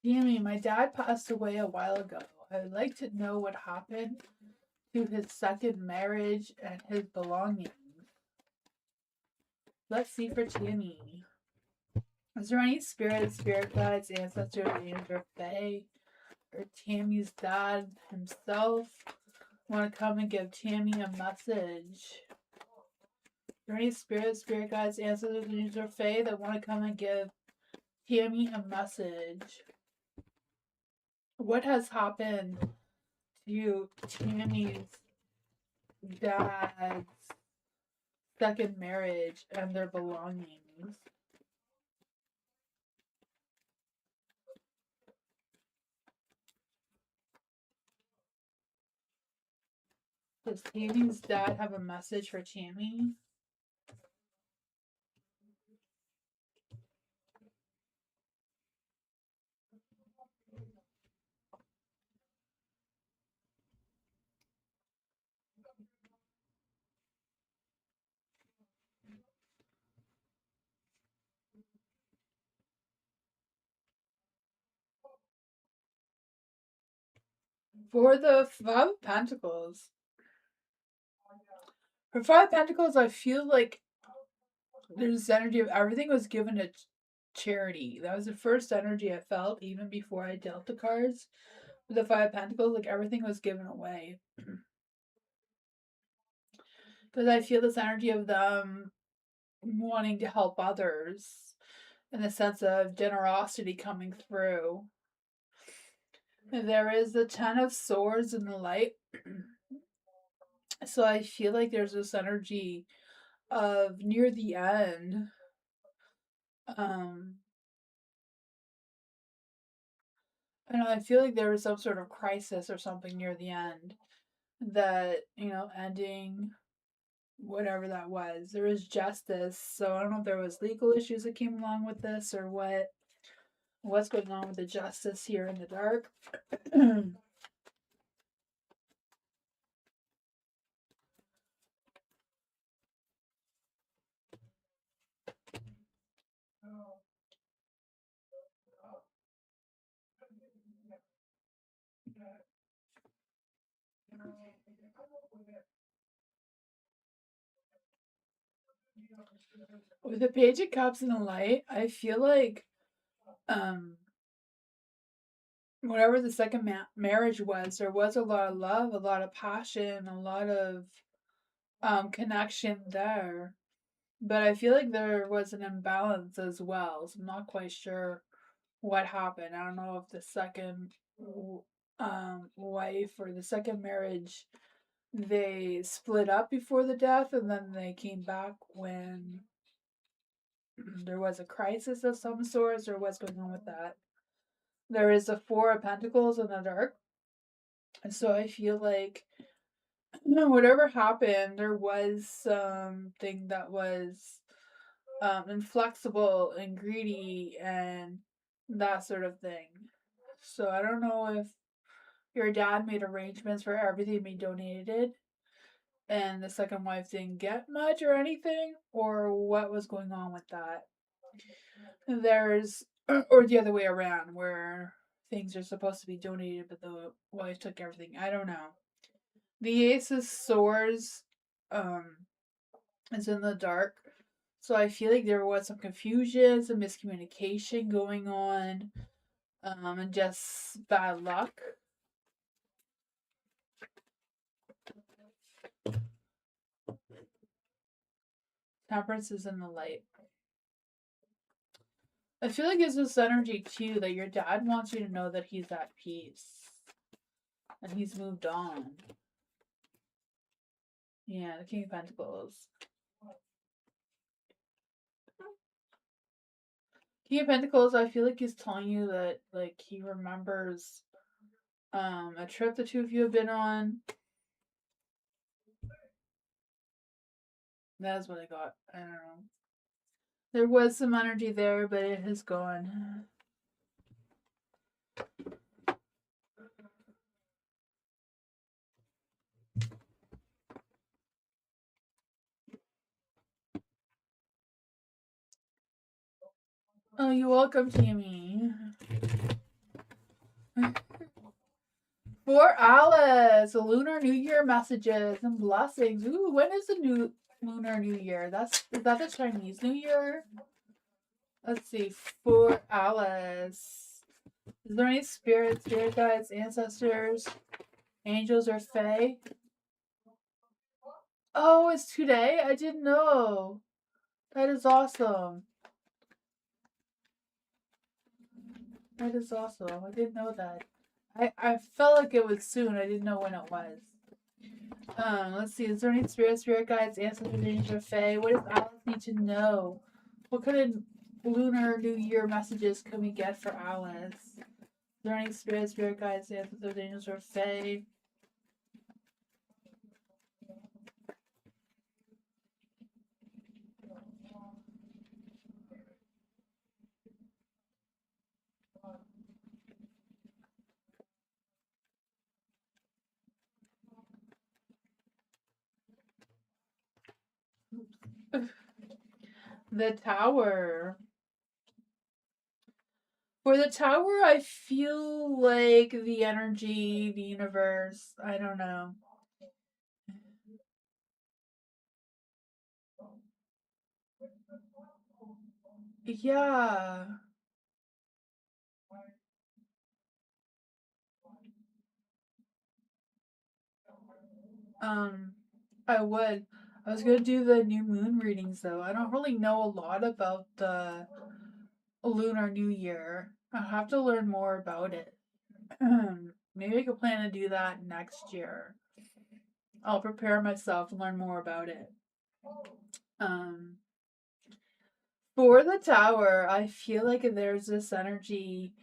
Yami, my dad passed away a while ago. I would like to know what happened to his second marriage and his belongings. Let's see for Tammy. Is there any spirit guides, ancestors, angels, or fae, or Tammy's dad himself want to come and give Tammy a message? Is there any spirit guides, ancestors, angels, or fae that want to come and give Tammy a message? What has happened to Tammy's dad's second marriage and their belongings? Does Tammy's dad have a message for Tammy? For the Five of Pentacles. For Five of Pentacles, I feel like there's this energy of everything was given to charity. That was the first energy I felt, even before I dealt the cards. With the Five of Pentacles, like everything was given away. Because I feel this energy of them wanting to help others in the sense of generosity coming through. And there is the Ten of Swords in the light. So I feel like there's this energy of near the end. Um and I feel like there was some sort of crisis or something near the end that, ending whatever that was. There was justice. So I don't know if there was legal issues that came along with this or what's going on with the justice here in the dark. With the Page of Cups and the Light, I feel like whatever the second marriage was, there was a lot of love, a lot of passion, a lot of connection there. But I feel like there was an imbalance as well. So I'm not quite sure what happened. I don't know if the second wife or the second marriage, they split up before the death and then they came back when there was a crisis of some sort, or what's going on with that. There is a Four of Pentacles in the dark. And so I feel like whatever happened, there was something that was inflexible and greedy and that sort of thing. So I don't know if your dad made arrangements for everything to be donated and the second wife didn't get much or anything, or what was going on with that. There's, or the other way around, where things are supposed to be donated but the wife took everything. I don't know. The Ace of Swords is in the dark. So I feel like there was some confusion, some miscommunication going on, and just bad luck. Temperance is in the light. I feel like it's this energy too that your dad wants you to know that he's at peace and he's moved on. Yeah, the King of Pentacles. King of Pentacles, I feel like he's telling you that like he remembers a trip the two of you have been on. That's what I got. I don't know. There was some energy there, but it has gone. Oh, you're welcome, Tammy. For Alice, Lunar New Year messages and blessings. Ooh, when is the new Lunar New Year? Is that the Chinese New Year? Let's see. For Alice, is there any spirit guides, ancestors, angels, or fae? Oh, it's today? I didn't know. That is awesome. That is awesome. I didn't know that. I felt like it was soon. I didn't know when it was. Let's see. Is there any spirit guides, ancestors, angels, or fae? What does Alice need to know? What kind of Lunar New Year messages can we get for Alice? Is there any spirit guides, ancestors, angels, or fae? The Tower. For the Tower, I feel like the energy, the universe, I don't know. Yeah. I would. I was gonna do the new moon readings though. I don't really know a lot about the Lunar New Year. I'll have to learn more about it. Maybe I could plan to do that next year. I'll prepare myself and learn more about it. Um, for the Tower, I feel like there's this energy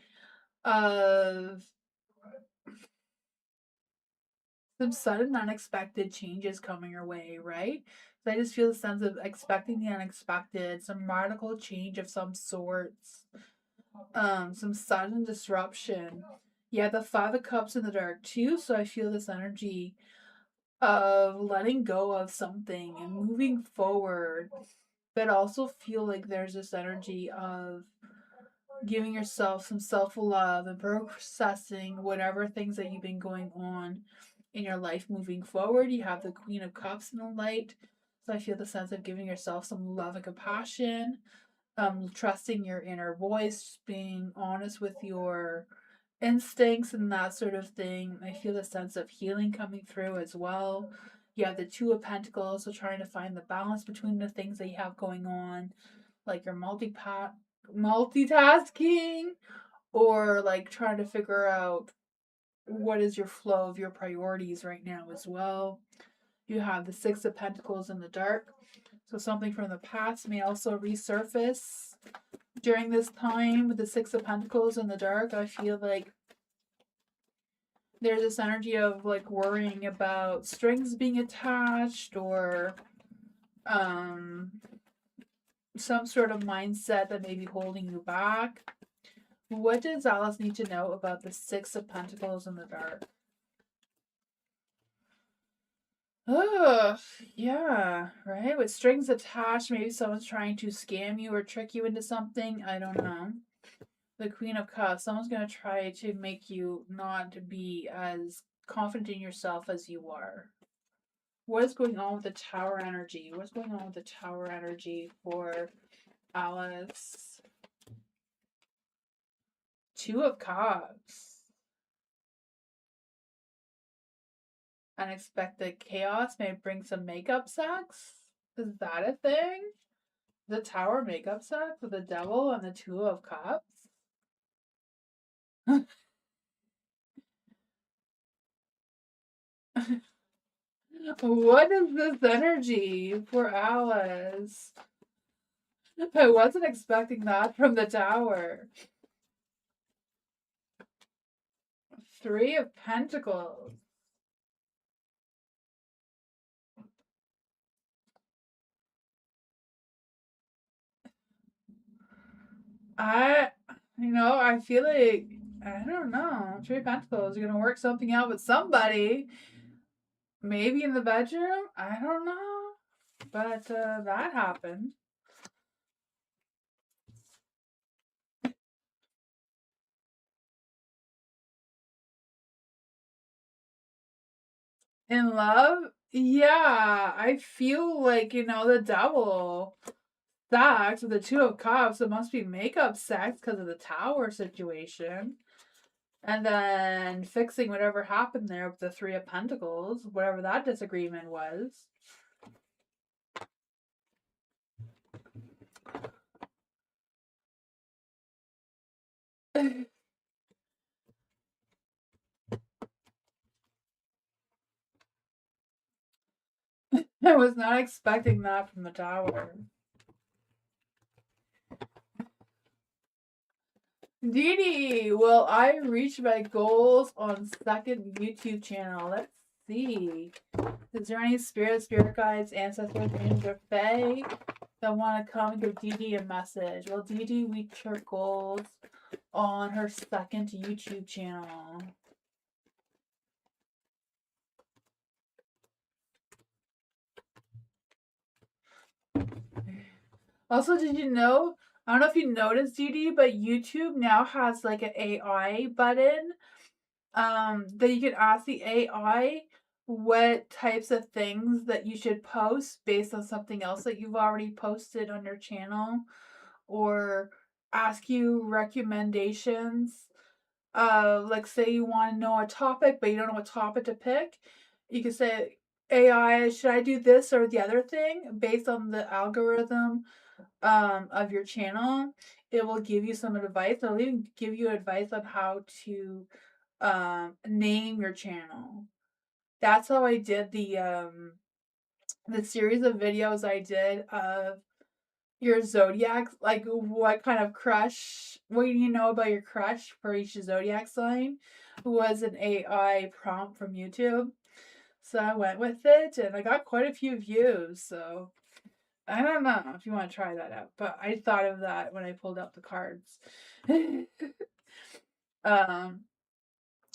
of some sudden unexpected changes coming your way, right? So I just feel the sense of expecting the unexpected, some radical change of some sorts, some sudden disruption. Yeah, the Five of Cups in the dark too, so I feel this energy of letting go of something and moving forward, but also feel like there's this energy of giving yourself some self-love and processing whatever things that you've been going on in your life moving forward. You have the Queen of Cups in the light. So I feel the sense of giving yourself some love and compassion, trusting your inner voice, being honest with your instincts and that sort of thing. I feel the sense of healing coming through as well. You have the Two of Pentacles, so trying to find the balance between the things that you have going on, like you're multitasking, or like trying to figure out what is your flow of your priorities right now as well. You have the Six of Pentacles in the dark. So something from the past may also resurface during this time with the Six of Pentacles in the dark. I feel like there's this energy of like worrying about strings being attached, or some sort of mindset that may be holding you back. What does Alice need to know about the Six of Pentacles in the dark? Oh, yeah, right? With strings attached, maybe someone's trying to scam you or trick you into something. I don't know. The Queen of Cups, someone's going to try to make you not be as confident in yourself as you are. What is going on with the Tower energy? What's going on with the Tower energy for Alice? Two of Cups. Unexpected chaos may bring some makeup sex. Is that a thing? The Tower makeup sex with the Devil and the Two of Cups? What is this energy for Alice? I wasn't expecting that from the Tower. Three of Pentacles. I feel like, I don't know. Three of Pentacles, you're gonna work something out with somebody. Maybe in the bedroom? I don't know. But that happened. In love? Yeah, I feel like, the Devil sex with the Two of Cups. It must be makeup sex because of the Tower situation. And then fixing whatever happened there with the Three of Pentacles, whatever that disagreement was. I was not expecting that from the Tower. Dee, will I reach my goals on second YouTube channel? Let's see. Is there any spirit guides, ancestors, angels, or fae that want to come and give Dee a message? Will Dee reach her goals on her second YouTube channel? Also, did you know? I don't know if you noticed, Dee, but YouTube now has like an AI button that you can ask the AI what types of things that you should post based on something else that you've already posted on your channel, or ask you recommendations. Like say you want to know a topic, but you don't know what topic to pick. You can say, AI, should I do this or the other thing based on the algorithm of your channel? It will give you some advice. It'll even give you advice on how to name your channel. That's how I did the series of videos I did of your zodiac, like what kind of crush, what you know about your crush for each zodiac sign, was an AI prompt from YouTube. So I went with it and I got quite a few views. So I don't know if you want to try that out, but I thought of that when I pulled out the cards. um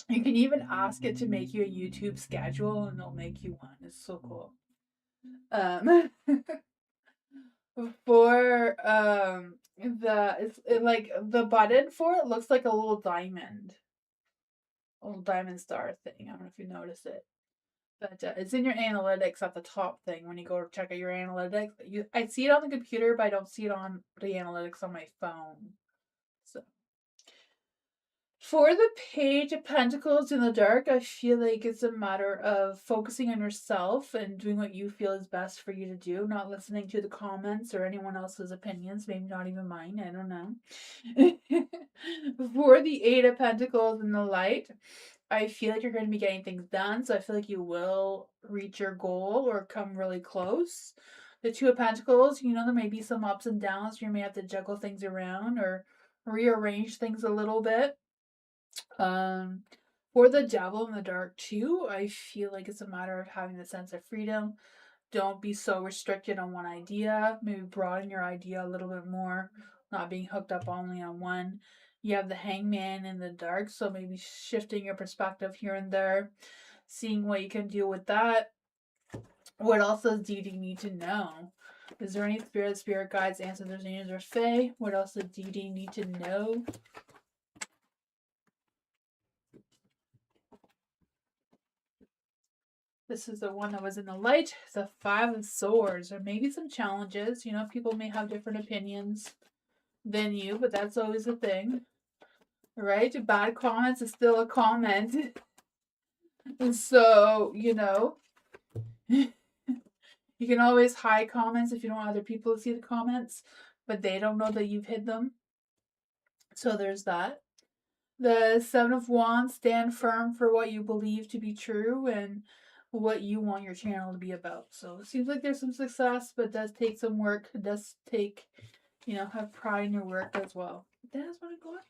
You can even ask it to make you a YouTube schedule and it'll make you one. It's so cool. For like the button for it looks like a little diamond star thing. I don't know if you notice it. But it's in your analytics at the top thing when you go to check out your analytics. I see it on the computer, but I don't see it on the analytics on my phone. So for the Page of Pentacles in the dark, I feel like it's a matter of focusing on yourself and doing what you feel is best for you to do, not listening to the comments or anyone else's opinions, maybe not even mine, I don't know. For the Eight of Pentacles in the light, I feel like you're going to be getting things done, so I feel like you will reach your goal or come really close. The Two of Pentacles, there may be some ups and downs. You may have to juggle things around or rearrange things a little bit. For the Devil in the dark too, I feel like it's a matter of having the sense of freedom. Don't be so restricted on one idea. Maybe broaden your idea a little bit more, not being hooked up only on one. You have the Hangman in the dark, so maybe shifting your perspective here and there, seeing what you can do with that. What else does Dee Dee need to know? Is there any spirit guides, ancestors, angels, or fae? What else does Dee Dee need to know? This is the one that was in the light. The Five of Swords. Or maybe some challenges. People may have different opinions than you, but that's always a thing. Right? Bad comments is still a comment. And so, you can always hide comments if you don't want other people to see the comments, but they don't know that you've hid them. So there's that. The Seven of Wands, stand firm for what you believe to be true and what you want your channel to be about. So it seems like there's some success, but it does take some work. It does take, have pride in your work as well. That's what I got.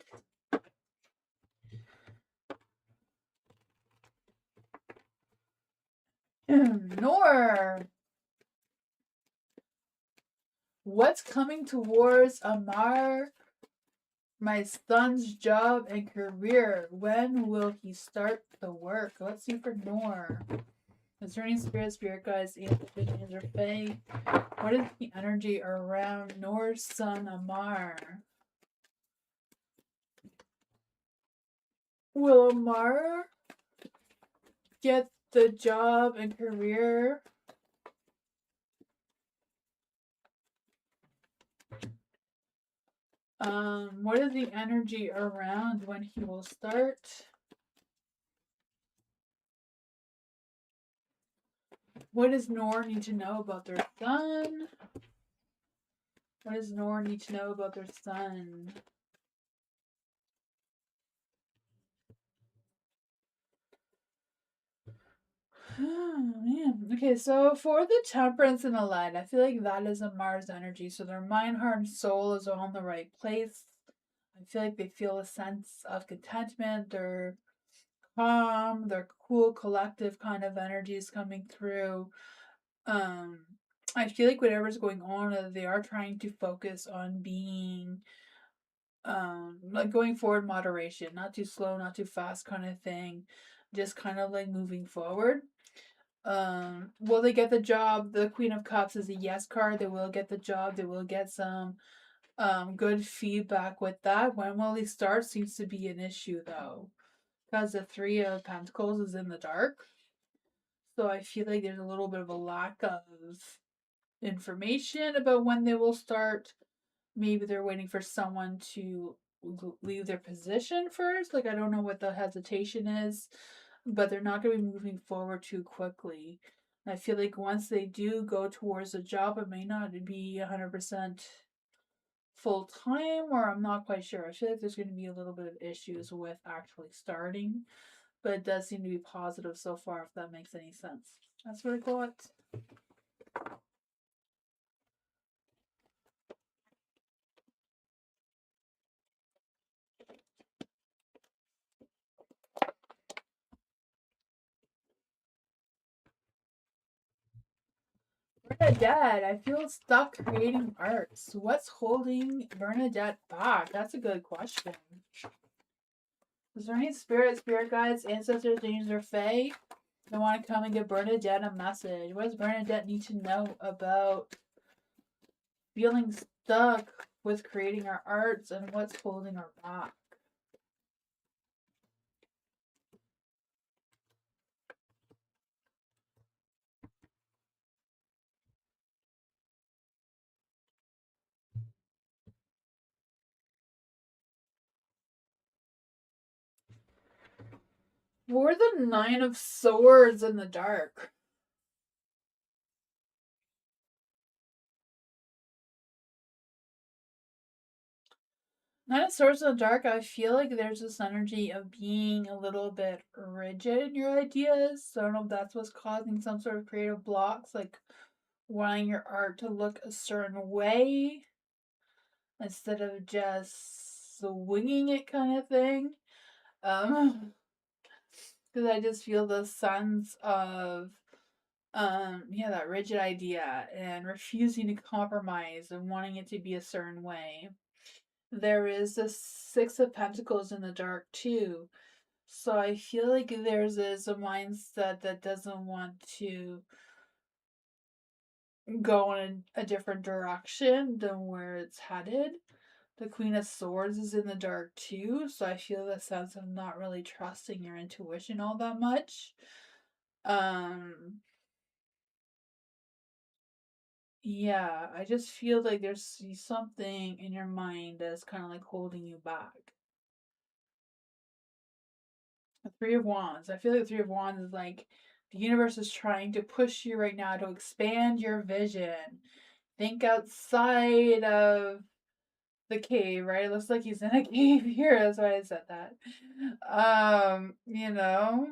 Nor. What's coming towards Amar? My son's job and career. When will he start the work? Let's see for Nor. Concerning spirit guides, ancestors, or fae. What is the energy around Nor's son Amar? Will Amar get the job and career? What is the energy around when he will start? What does Nor need to know about their son? What does Nor need to know about their son? Oh, man. Okay, so for the Temperance and the Light, I feel like that is a Mars energy. So their mind, heart, and soul is all in the right place. I feel like they feel a sense of contentment. They're calm. They're cool, collective kind of energies coming through. I feel like whatever's going on, they are trying to focus on being, like going forward, moderation, not too slow, not too fast, kind of thing. Just kind of like moving forward. Will they get the job? The Queen of Cups is a yes card. They will get the job. They will get some good feedback with that. When will they start seems to be an issue though. Because the Three of Pentacles is in the dark. So I feel like there's a little bit of a lack of information about when they will start. Maybe they're waiting for someone to leave their position first. Like, I don't know what the hesitation is, but they're not going to be moving forward too quickly. I feel like once they do go towards a job, it may not be 100% full time, or I'm not quite sure. I feel like there's going to be a little bit of issues with actually starting, but it does seem to be positive so far, if that makes any sense. That's what I got. Bernadette, I feel stuck creating arts. What's holding Bernadette back? That's a good question. Is there any spirit guides, ancestors, angels, or fae that want to come and give Bernadette a message? What does Bernadette need to know about feeling stuck with creating her arts and what's holding her back? What are the Nine of Swords in the dark? Nine of Swords in the dark, I feel like there's this energy of being a little bit rigid in your ideas. So I don't know if that's what's causing some sort of creative blocks, like wanting your art to look a certain way instead of just winging it kind of thing. Because I just feel the sense of that rigid idea and refusing to compromise and wanting it to be a certain way. There is the Six of Pentacles in the dark too. So I feel like there's a mindset that doesn't want to go in a different direction than where it's headed. The Queen of Swords is in the dark too, so I feel the sense of not really trusting your intuition all that much. Yeah, I just feel like there's something in your mind that's kind of like holding you back. The Three of Wands. I feel like the Three of Wands is like the universe is trying to push you right now to expand your vision. Think outside of the cave, right? It looks like he's in a cave here. That's why I said that. You know,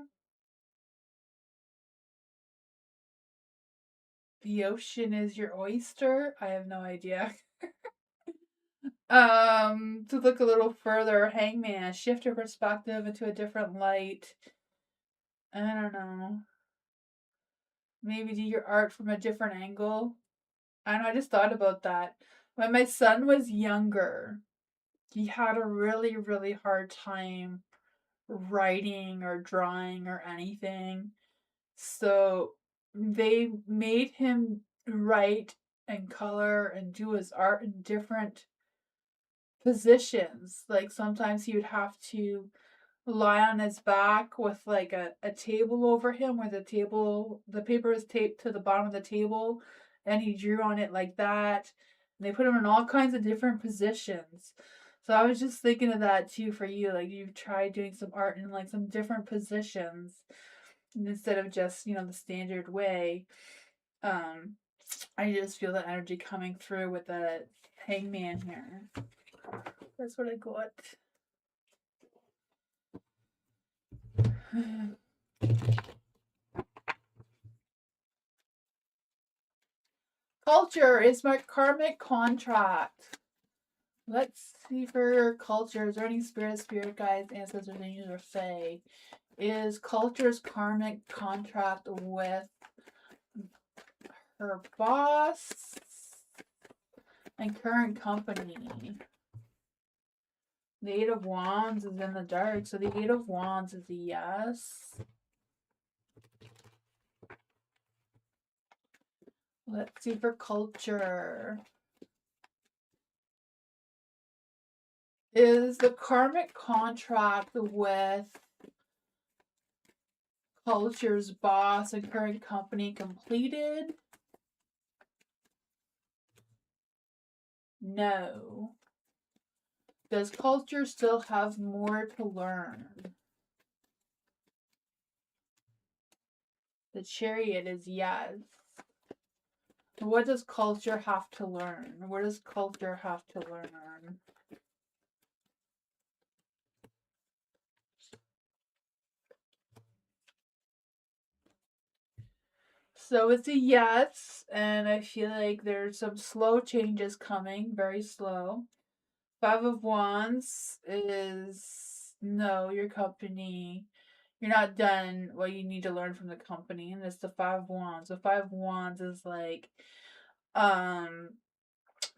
the ocean is your oyster. I have no idea. To look a little further, Hangman, shift your perspective into a different light. I don't know. Maybe do your art from a different angle. I don't know, I just thought about that. When my son was younger, he had a really, really hard time writing or drawing or anything. So they made him write and color and do his art in different positions. Like sometimes he would have to lie on his back with like a table over him where the paper is taped to the bottom of the table and he drew on it like that. And they put him in all kinds of different positions. So I was just thinking of that too for you. Like you've tried doing some art in like some different positions instead of just, the standard way. I just feel that energy coming through with the hangman here. That's what I got. Culture is my karmic contract. Let's see for culture. Is there any spirit guides, ancestors, angels, or fae? Is culture's karmic contract with her boss and current company? The Eight of Wands is in the dark, so the Eight of Wands is a yes. Let's see for culture. Is the karmic contract with culture's boss and current company completed? No. Does culture still have more to learn? The Chariot is yes. What does culture have to learn? What does culture have to learn? So it's a yes, and I feel like there's some slow changes coming, very slow. Five of Wands is no, your company, you're not done what you need to learn from the company, and it's the Five of Wands. The Five of Wands is like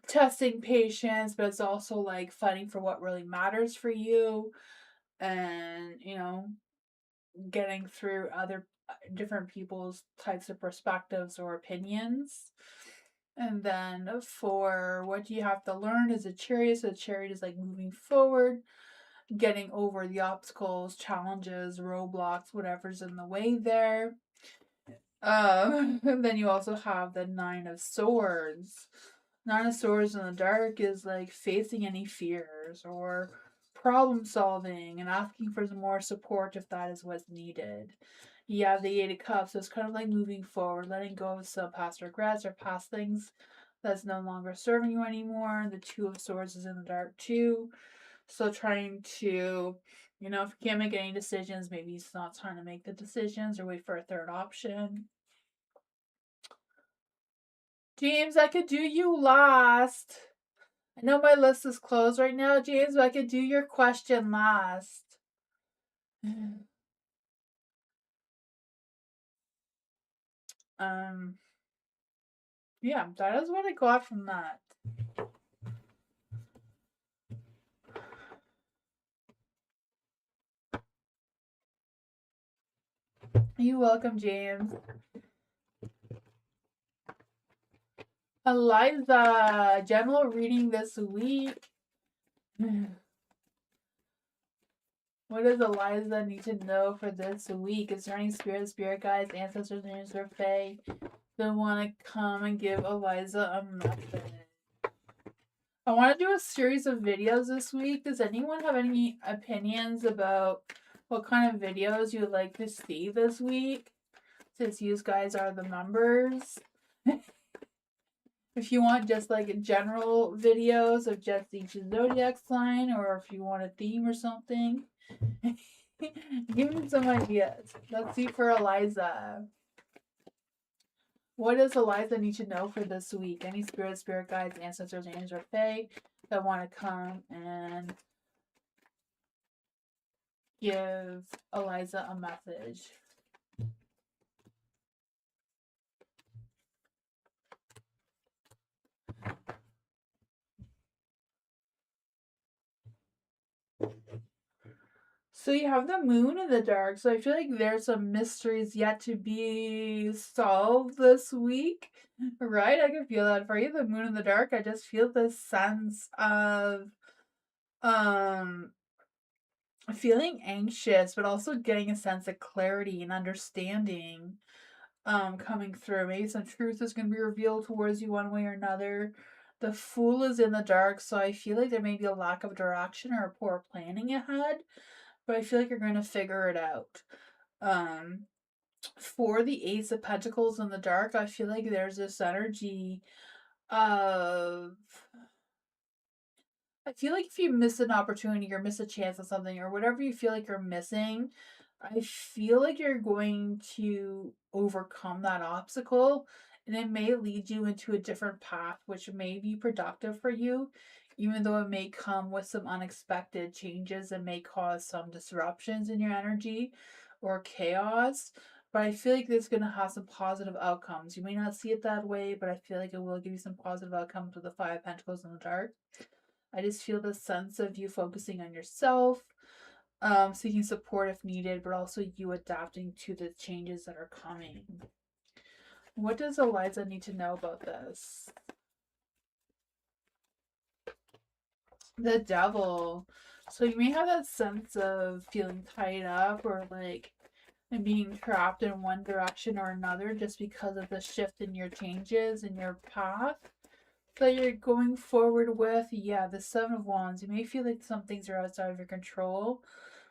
testing patience, but it's also like fighting for what really matters for you and, getting through other different people's types of perspectives or opinions. And then for what do you have to learn is a chariot. So the chariot is like moving forward, getting over the obstacles, challenges, roadblocks, whatever's in the way there. And then you also have the Nine of Swords. Nine of Swords in the dark is like facing any fears or problem solving and asking for some more support if that is what's needed. You have the Eight of Cups, so it's kind of like moving forward, letting go of some past regrets or past things that's no longer serving you anymore. The Two of Swords is in the dark too. So trying to, if you can't make any decisions, maybe it's not time to make the decisions or wait for a third option. James, I could do you last. I know my list is closed right now, James, but I could do your question last. Yeah, that is what I got from that. You're welcome, James. Eliza, general reading this week. What does Eliza need to know for this week? Is there any spirit guides, ancestors, names, or fae that want to come and give Eliza a message? I want to do a series of videos this week. Does anyone have any opinions about what kind of videos you would like to see this week? Since you guys are the members. If you want just like general videos of just each zodiac sign, or if you want a theme or something, give me some ideas. Let's see for Eliza. What does Eliza need to know for this week? Any spirit guides, ancestors, angels, or fae that want to come and give Eliza a message? So you have the moon in the dark, so I feel like there's some mysteries yet to be solved this week, right? I can feel that for you. The moon in the dark, I just feel this sense of feeling anxious, but also getting a sense of clarity and understanding coming through. Maybe some truth is going to be revealed towards you one way or another. The Fool is in the dark, so I feel like there may be a lack of direction or poor planning ahead, but I feel like you're going to figure it out. For the Ace of Pentacles in the dark, I feel like there's this energy of, I feel like if you miss an opportunity or miss a chance of something or whatever you feel like you're missing, I feel like you're going to overcome that obstacle, and it may lead you into a different path, which may be productive for you, even though it may come with some unexpected changes and may cause some disruptions in your energy or chaos. But I feel like this is going to have some positive outcomes. You may not see it that way, but I feel like it will give you some positive outcomes with the Five of Pentacles in the dark. I just feel the sense of you focusing on yourself, seeking support if needed, but also you adapting to the changes that are coming. What does Eliza need to know about this? The Devil. So you may have that sense of feeling tied up or like and being trapped in one direction or another just because of the shift in your changes in your path that you're going forward with. Yeah, the Seven of Wands. You may feel like some things are outside of your control,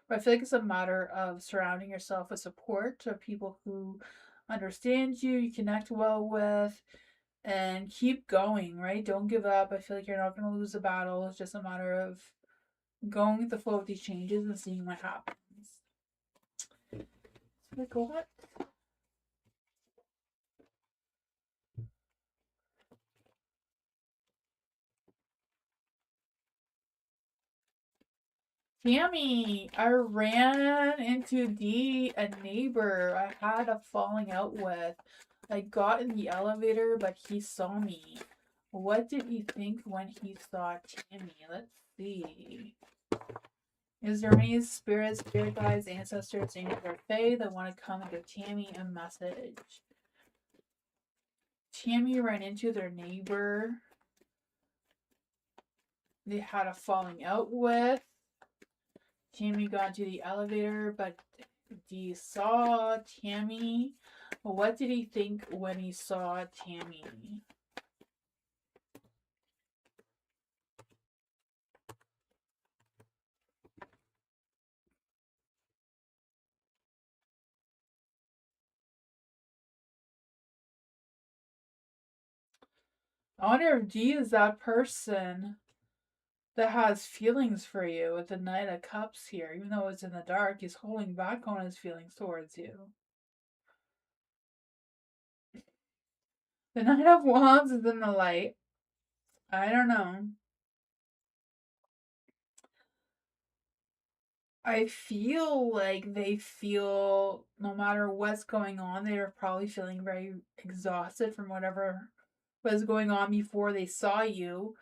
but I feel like it's a matter of surrounding yourself with support or people who understand you, you connect well with, and keep going, right? Don't give up. I feel like you're not going to lose the battle. It's just a matter of going with the flow of these changes and seeing what happens. Like what? Tammy, I ran into a neighbor I had a falling out with. I got in the elevator, but he saw me. What did he think when he saw Tammy? Let's see. Is there any spirit guides, ancestors, angels, or fae that want to come and give Tammy a message? Tammy ran into their neighbor they had a falling out with. Tammy got into the elevator, but he saw Tammy. What did he think when he saw Tammy? I wonder if D is that person that has feelings for you with the Knight of Cups here. Even though it's in the dark, he's holding back on his feelings towards you. The Knight of Wands is in the light. I don't know. I feel like they feel, no matter what's going on, they're probably feeling very exhausted from whatever was going on before they saw you.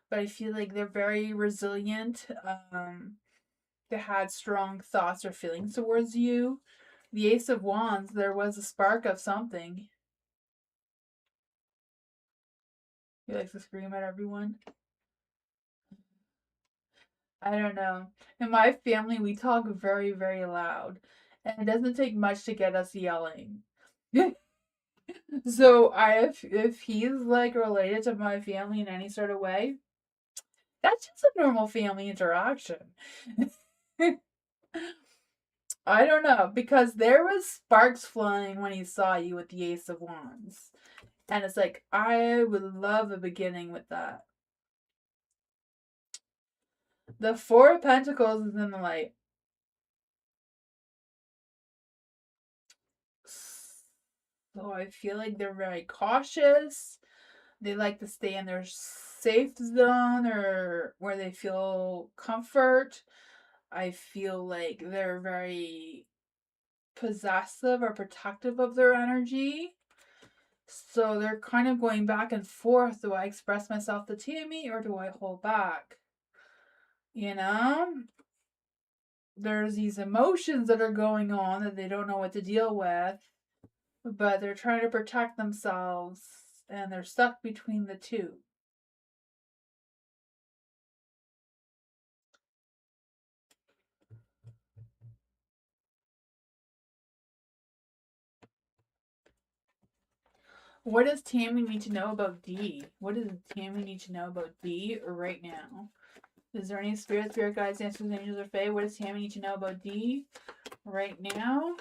But I feel like they're very resilient. They had strong thoughts or feelings towards you. The Ace of Wands, there was a spark of something. He likes to scream at everyone. I don't know. In my family, we talk very, very loud. And it doesn't take much to get us yelling. So if he's like related to my family in any sort of way, that's just a normal family interaction. I don't know, because there was sparks flying when he saw you with the Ace of Wands. And it's like, I would love a beginning with that. The Four of Pentacles is in the light. So I feel like they're very cautious. They like to stay in their safe zone or where they feel comfort. I feel like they're very possessive or protective of their energy. So they're kind of going back and forth. Do I express myself to Tammy or do I hold back? You know? There's these emotions that are going on that they don't know what to deal with, but they're trying to protect themselves and they're stuck between the two. What does Tammy need to know about D? What does Tammy need to know about D right now? Is there any spirit guides, answers, angels, or fae? What does Tammy need to know about D right now?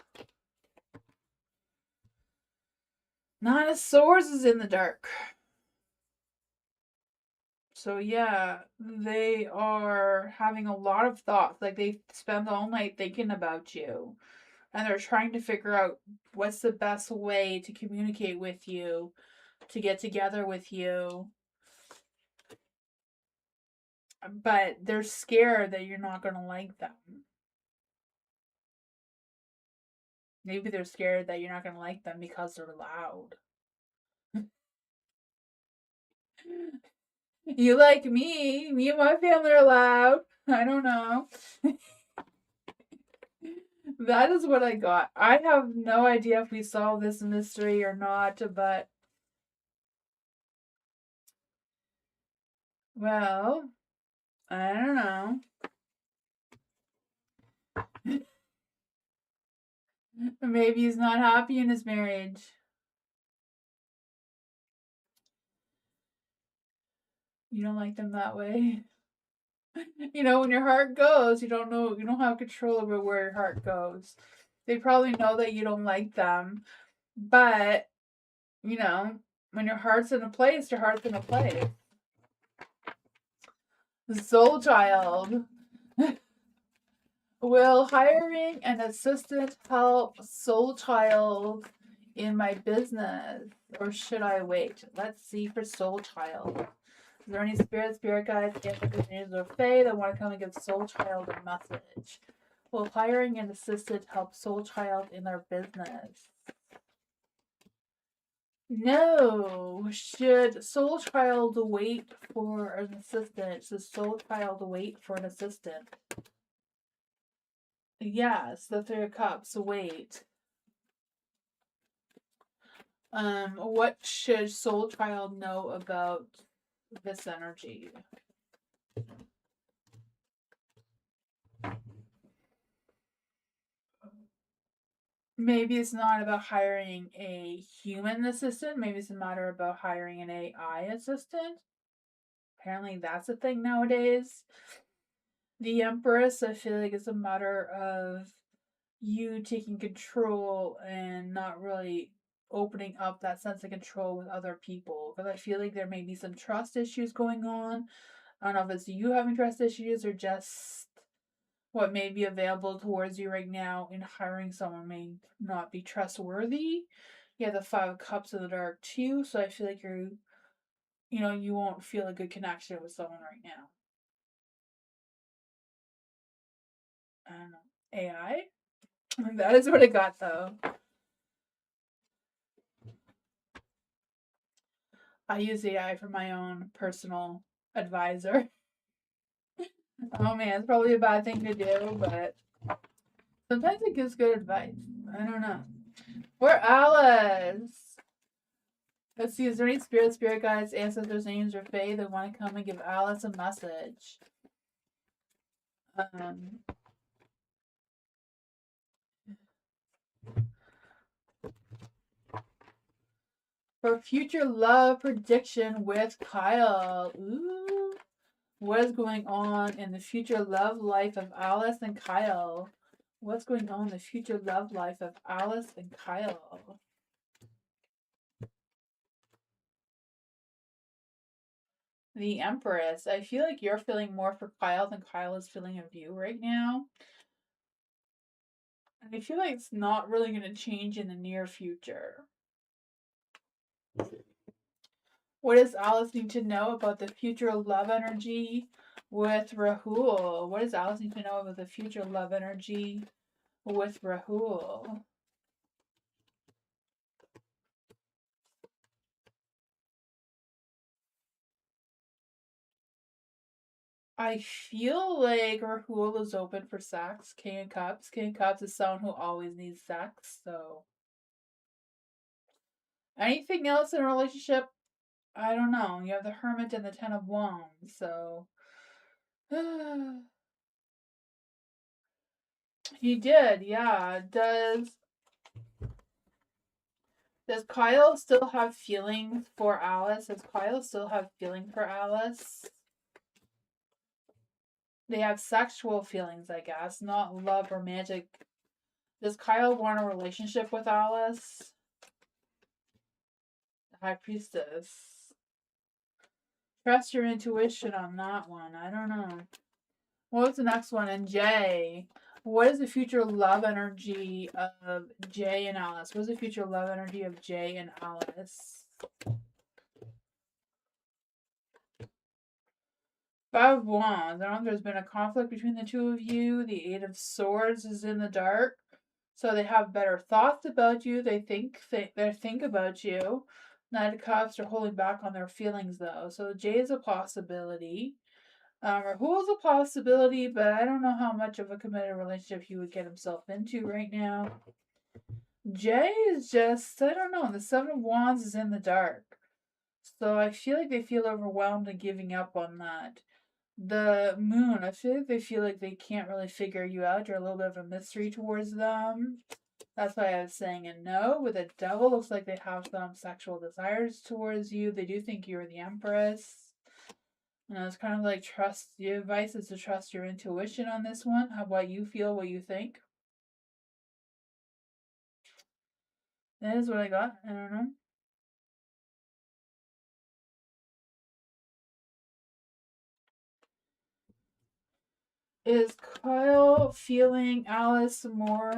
Nine of Swords is in the dark. So yeah, they are having a lot of thoughts. Like they spend all night thinking about you. And they're trying to figure out what's the best way to communicate with you, to get together with you. But they're scared that you're not going to like them. Maybe they're scared that you're not going to like them because they're loud. You like me. Me and my family are loud. I don't know. That is what I got. I have no idea if we solve this mystery or not, but well, I don't know. Maybe he's not happy in his marriage. You don't like them that way. You know, when your heart goes, you don't have control over where your heart goes. They probably know that you don't like them, but you know, when your heart's in a place, your heart's in a place. Soul child. Will hiring an assistant help soul child in my business, or should I wait? Let's see for soul child. Is there any spirit guides, angels, or fae that want to come and give soul child a message? Will hiring an assistant help soul child in their business? No. Should soul child wait for an assistant? Should soul child wait for an assistant? Yes, the Three of Cups. Wait. What should soul child know about this energy? Maybe it's not about hiring a human assistant. Maybe it's a matter about hiring an AI assistant. Apparently, that's a thing nowadays. The Empress, I feel like it's a matter of you taking control and not really opening up that sense of control with other people. Because I feel like there may be some trust issues going on. I don't know if it's you having trust issues or just what may be available towards you right now in hiring someone may not be trustworthy. You have the 5 of Cups in the dark too, so I feel like you won't feel a good connection with someone right now. I don't know. AI? That is what I got though. I use AI for my own personal advisor. Oh man, it's probably a bad thing to do, but sometimes it gives good advice. I don't know. We're Alice. Let's see, is there any spirit guides, ancestors, names, or fae that want to come and give Alice a message? For future love prediction with Kyle. Ooh. What is going on in the future love life of Alice and Kyle? What's going on in the future love life of Alice and Kyle? The Empress. I feel like you're feeling more for Kyle than Kyle is feeling of you right now. And I feel like it's not really going to change in the near future. What does Alice need to know about the future love energy with Rahul? What does Alice need to know about the future love energy with Rahul? I feel like Rahul is open for sex. King of Cups. King of Cups is someone who always needs sex, so. Anything else in a relationship? I don't know. You have the Hermit and the Ten of Wands, so. He did, yeah. Does Kyle still have feelings for Alice? Does Kyle still have feeling for Alice? They have sexual feelings, I guess, not love, romantic. Does Kyle want a relationship with Alice? The High Priestess. Trust your intuition on that one. I don't know. What's the next one? And Jay. What is the future love energy of Jay and Alice? What is the future love energy of Jay and Alice? 5 of Wands. I don't know if there's been a conflict between the two of you. The 8 of Swords is in the dark. So they have better thoughts about you. They think about you. Knight of Cups are holding back on their feelings though. So Jay is a possibility. Rahul is a possibility, but I don't know how much of a committed relationship he would get himself into right now. Jay is just, I don't know, the 7 of Wands is in the dark. So I feel like they feel overwhelmed and giving up on that. The Moon, I feel like they feel like they can't really figure you out. You're a little bit of a mystery towards them. That's why I was saying a no. With a Devil, looks like they have some sexual desires towards you. They do think you're the Empress. It's kind of like trust. The advice is to trust your intuition on this one. How about you feel, what you think? That is what I got. I don't know. Is Kyle feeling Alice more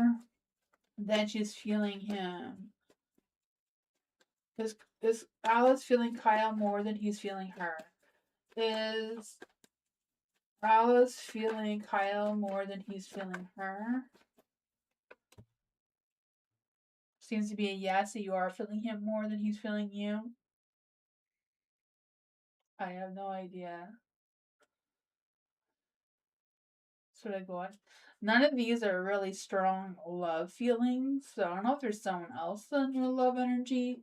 than she's feeling him? Is Alice feeling Kyle more than he's feeling her? Is Alice feeling Kyle more than he's feeling her? Seems to be a yes, that you are feeling him more than he's feeling you. I have no idea. That's what I got. None of these are really strong love feelings, so I don't know if there's someone else in your love energy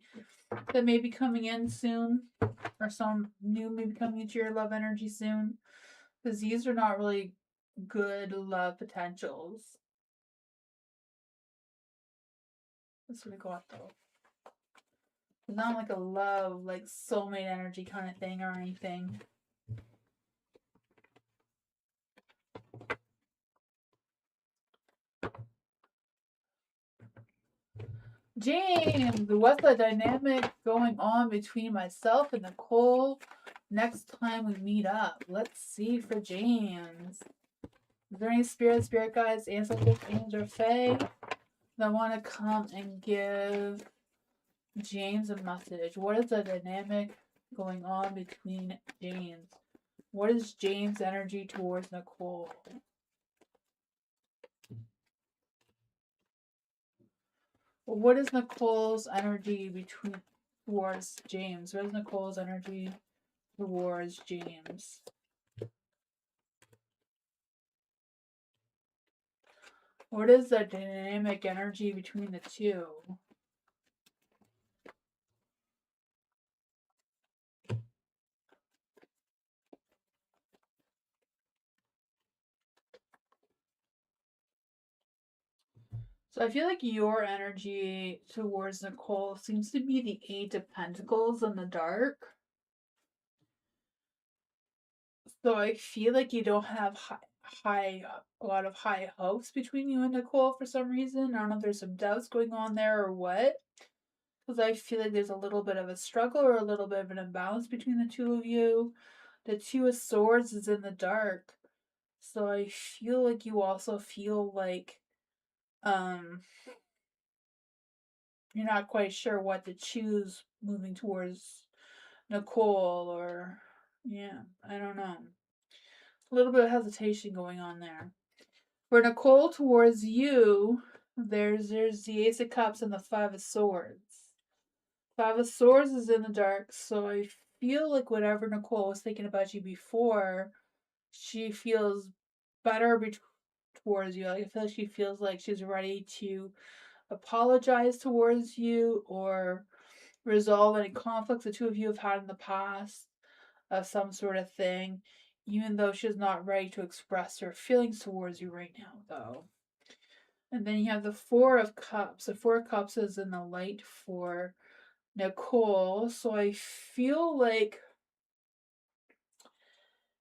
that may be coming in soon, or someone new may be coming into your love energy soon, because these are not really good love potentials. That's what I got though. It's not like a love, like soulmate energy kind of thing or anything. James, what's the dynamic going on between myself and Nicole next time we meet up? Let's see for James. Is there any spirit guides, ancestors, angels, or fae that want to come and give James a message? What is the dynamic going on between James? What is James' energy towards Nicole? What is Nicole's energy towards James? What is Nicole's energy towards James? What is the dynamic energy between the two? So I feel like your energy towards Nicole seems to be the Eight of Pentacles in the dark. So I feel like you don't have a lot of high hopes between you and Nicole for some reason. I don't know if there's some doubts going on there or what. Because I feel like there's a little bit of a struggle or a little bit of an imbalance between the two of you. The Two of Swords is in the dark. So I feel like you also feel like you're not quite sure what to choose moving towards Nicole, or yeah, I don't know. A little bit of hesitation going on there. For Nicole towards you, there's the Ace of Cups and the Five of Swords. Five of Swords is in the dark, so I feel like whatever Nicole was thinking about you before, she feels better towards you. Like I feel like she feels like she's ready to apologize towards you or resolve any conflicts the two of you have had in the past of some sort of thing, even though she's not ready to express her feelings towards you right now, though. And then you have the Four of Cups. The Four of Cups is in the light for Nicole, so I feel like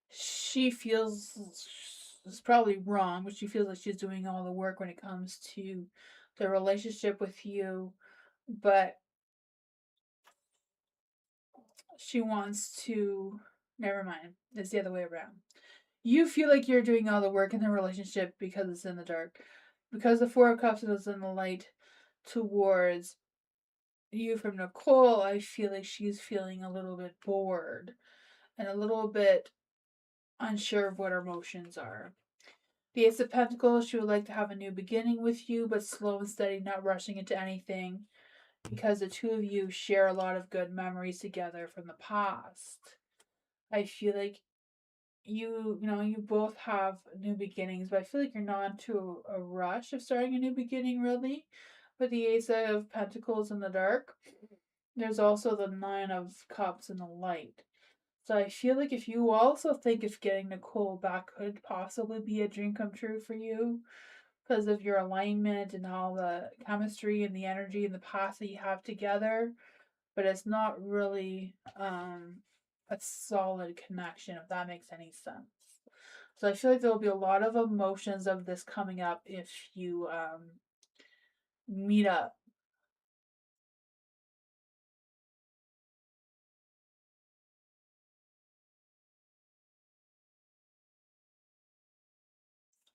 she feels, it's probably wrong, but she feels like she's doing all the work when it comes to the relationship with you, but she wants to, never mind, it's the other way around. You feel like you're doing all the work in the relationship because it's in the dark. Because the Four of Cups is in the light towards you from Nicole, I feel like she's feeling a little bit bored and a little bit unsure of what her emotions are. The Ace of Pentacles, she would like to have a new beginning with you, but slow and steady, not rushing into anything, because the two of you share a lot of good memories together from the past. I feel like you both have new beginnings, but I feel like you're not into a rush of starting a new beginning, really. But the Ace of Pentacles in the dark, there's also the Nine of Cups in the light. So I feel like if you also think of getting Nicole back could possibly be a dream come true for you because of your alignment and all the chemistry and the energy and the past that you have together, but it's not really a solid connection, if that makes any sense. So I feel like there will be a lot of emotions of this coming up if you meet up.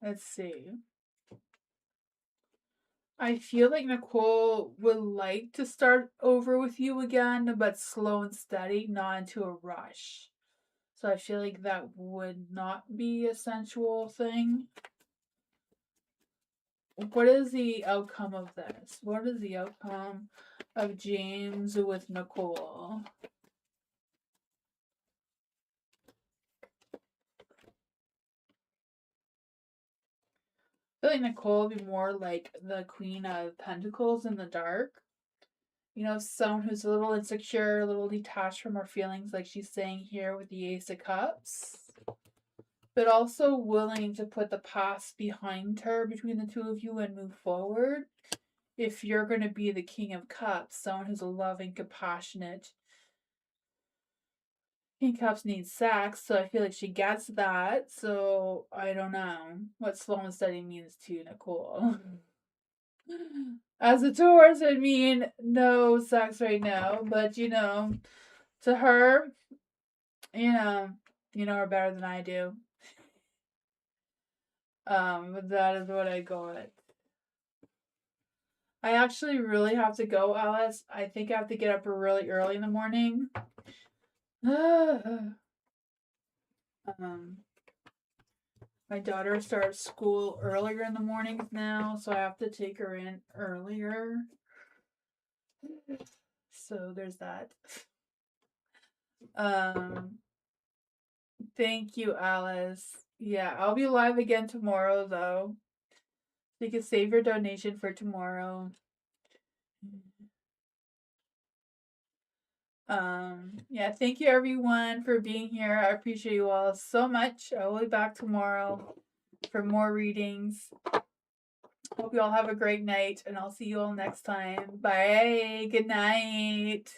Let's see. I feel like Nicole would like to start over with you again, but slow and steady, not into a rush. So I feel like that would not be a sensual thing. What is the outcome of this? What is the outcome of James with Nicole? I feel like Nicole would be more like the Queen of Pentacles in the dark. Someone who's a little insecure, a little detached from her feelings, like she's saying here with the Ace of Cups. But also willing to put the past behind her between the two of you and move forward. If you're going to be the King of Cups, someone who's a loving, compassionate. King of Cups needs sex, so I feel like she gets that. So I don't know what slow and steady means to Nicole. As a Taurus, I mean, no sex right now, but to her, you know her better than I do. But that is what I got. I actually really have to go, Alice. I think I have to get up really early in the morning. My daughter starts school earlier in the mornings now, so I have to take her in earlier. So there's that. Thank you, Alice. Yeah, I'll be live again tomorrow, though. So you can save your donation for tomorrow. Yeah, thank you everyone for being here. I appreciate you all so much. I will be back tomorrow for more readings. Hope you all have a great night, and I'll see you all next time. Bye. Good night.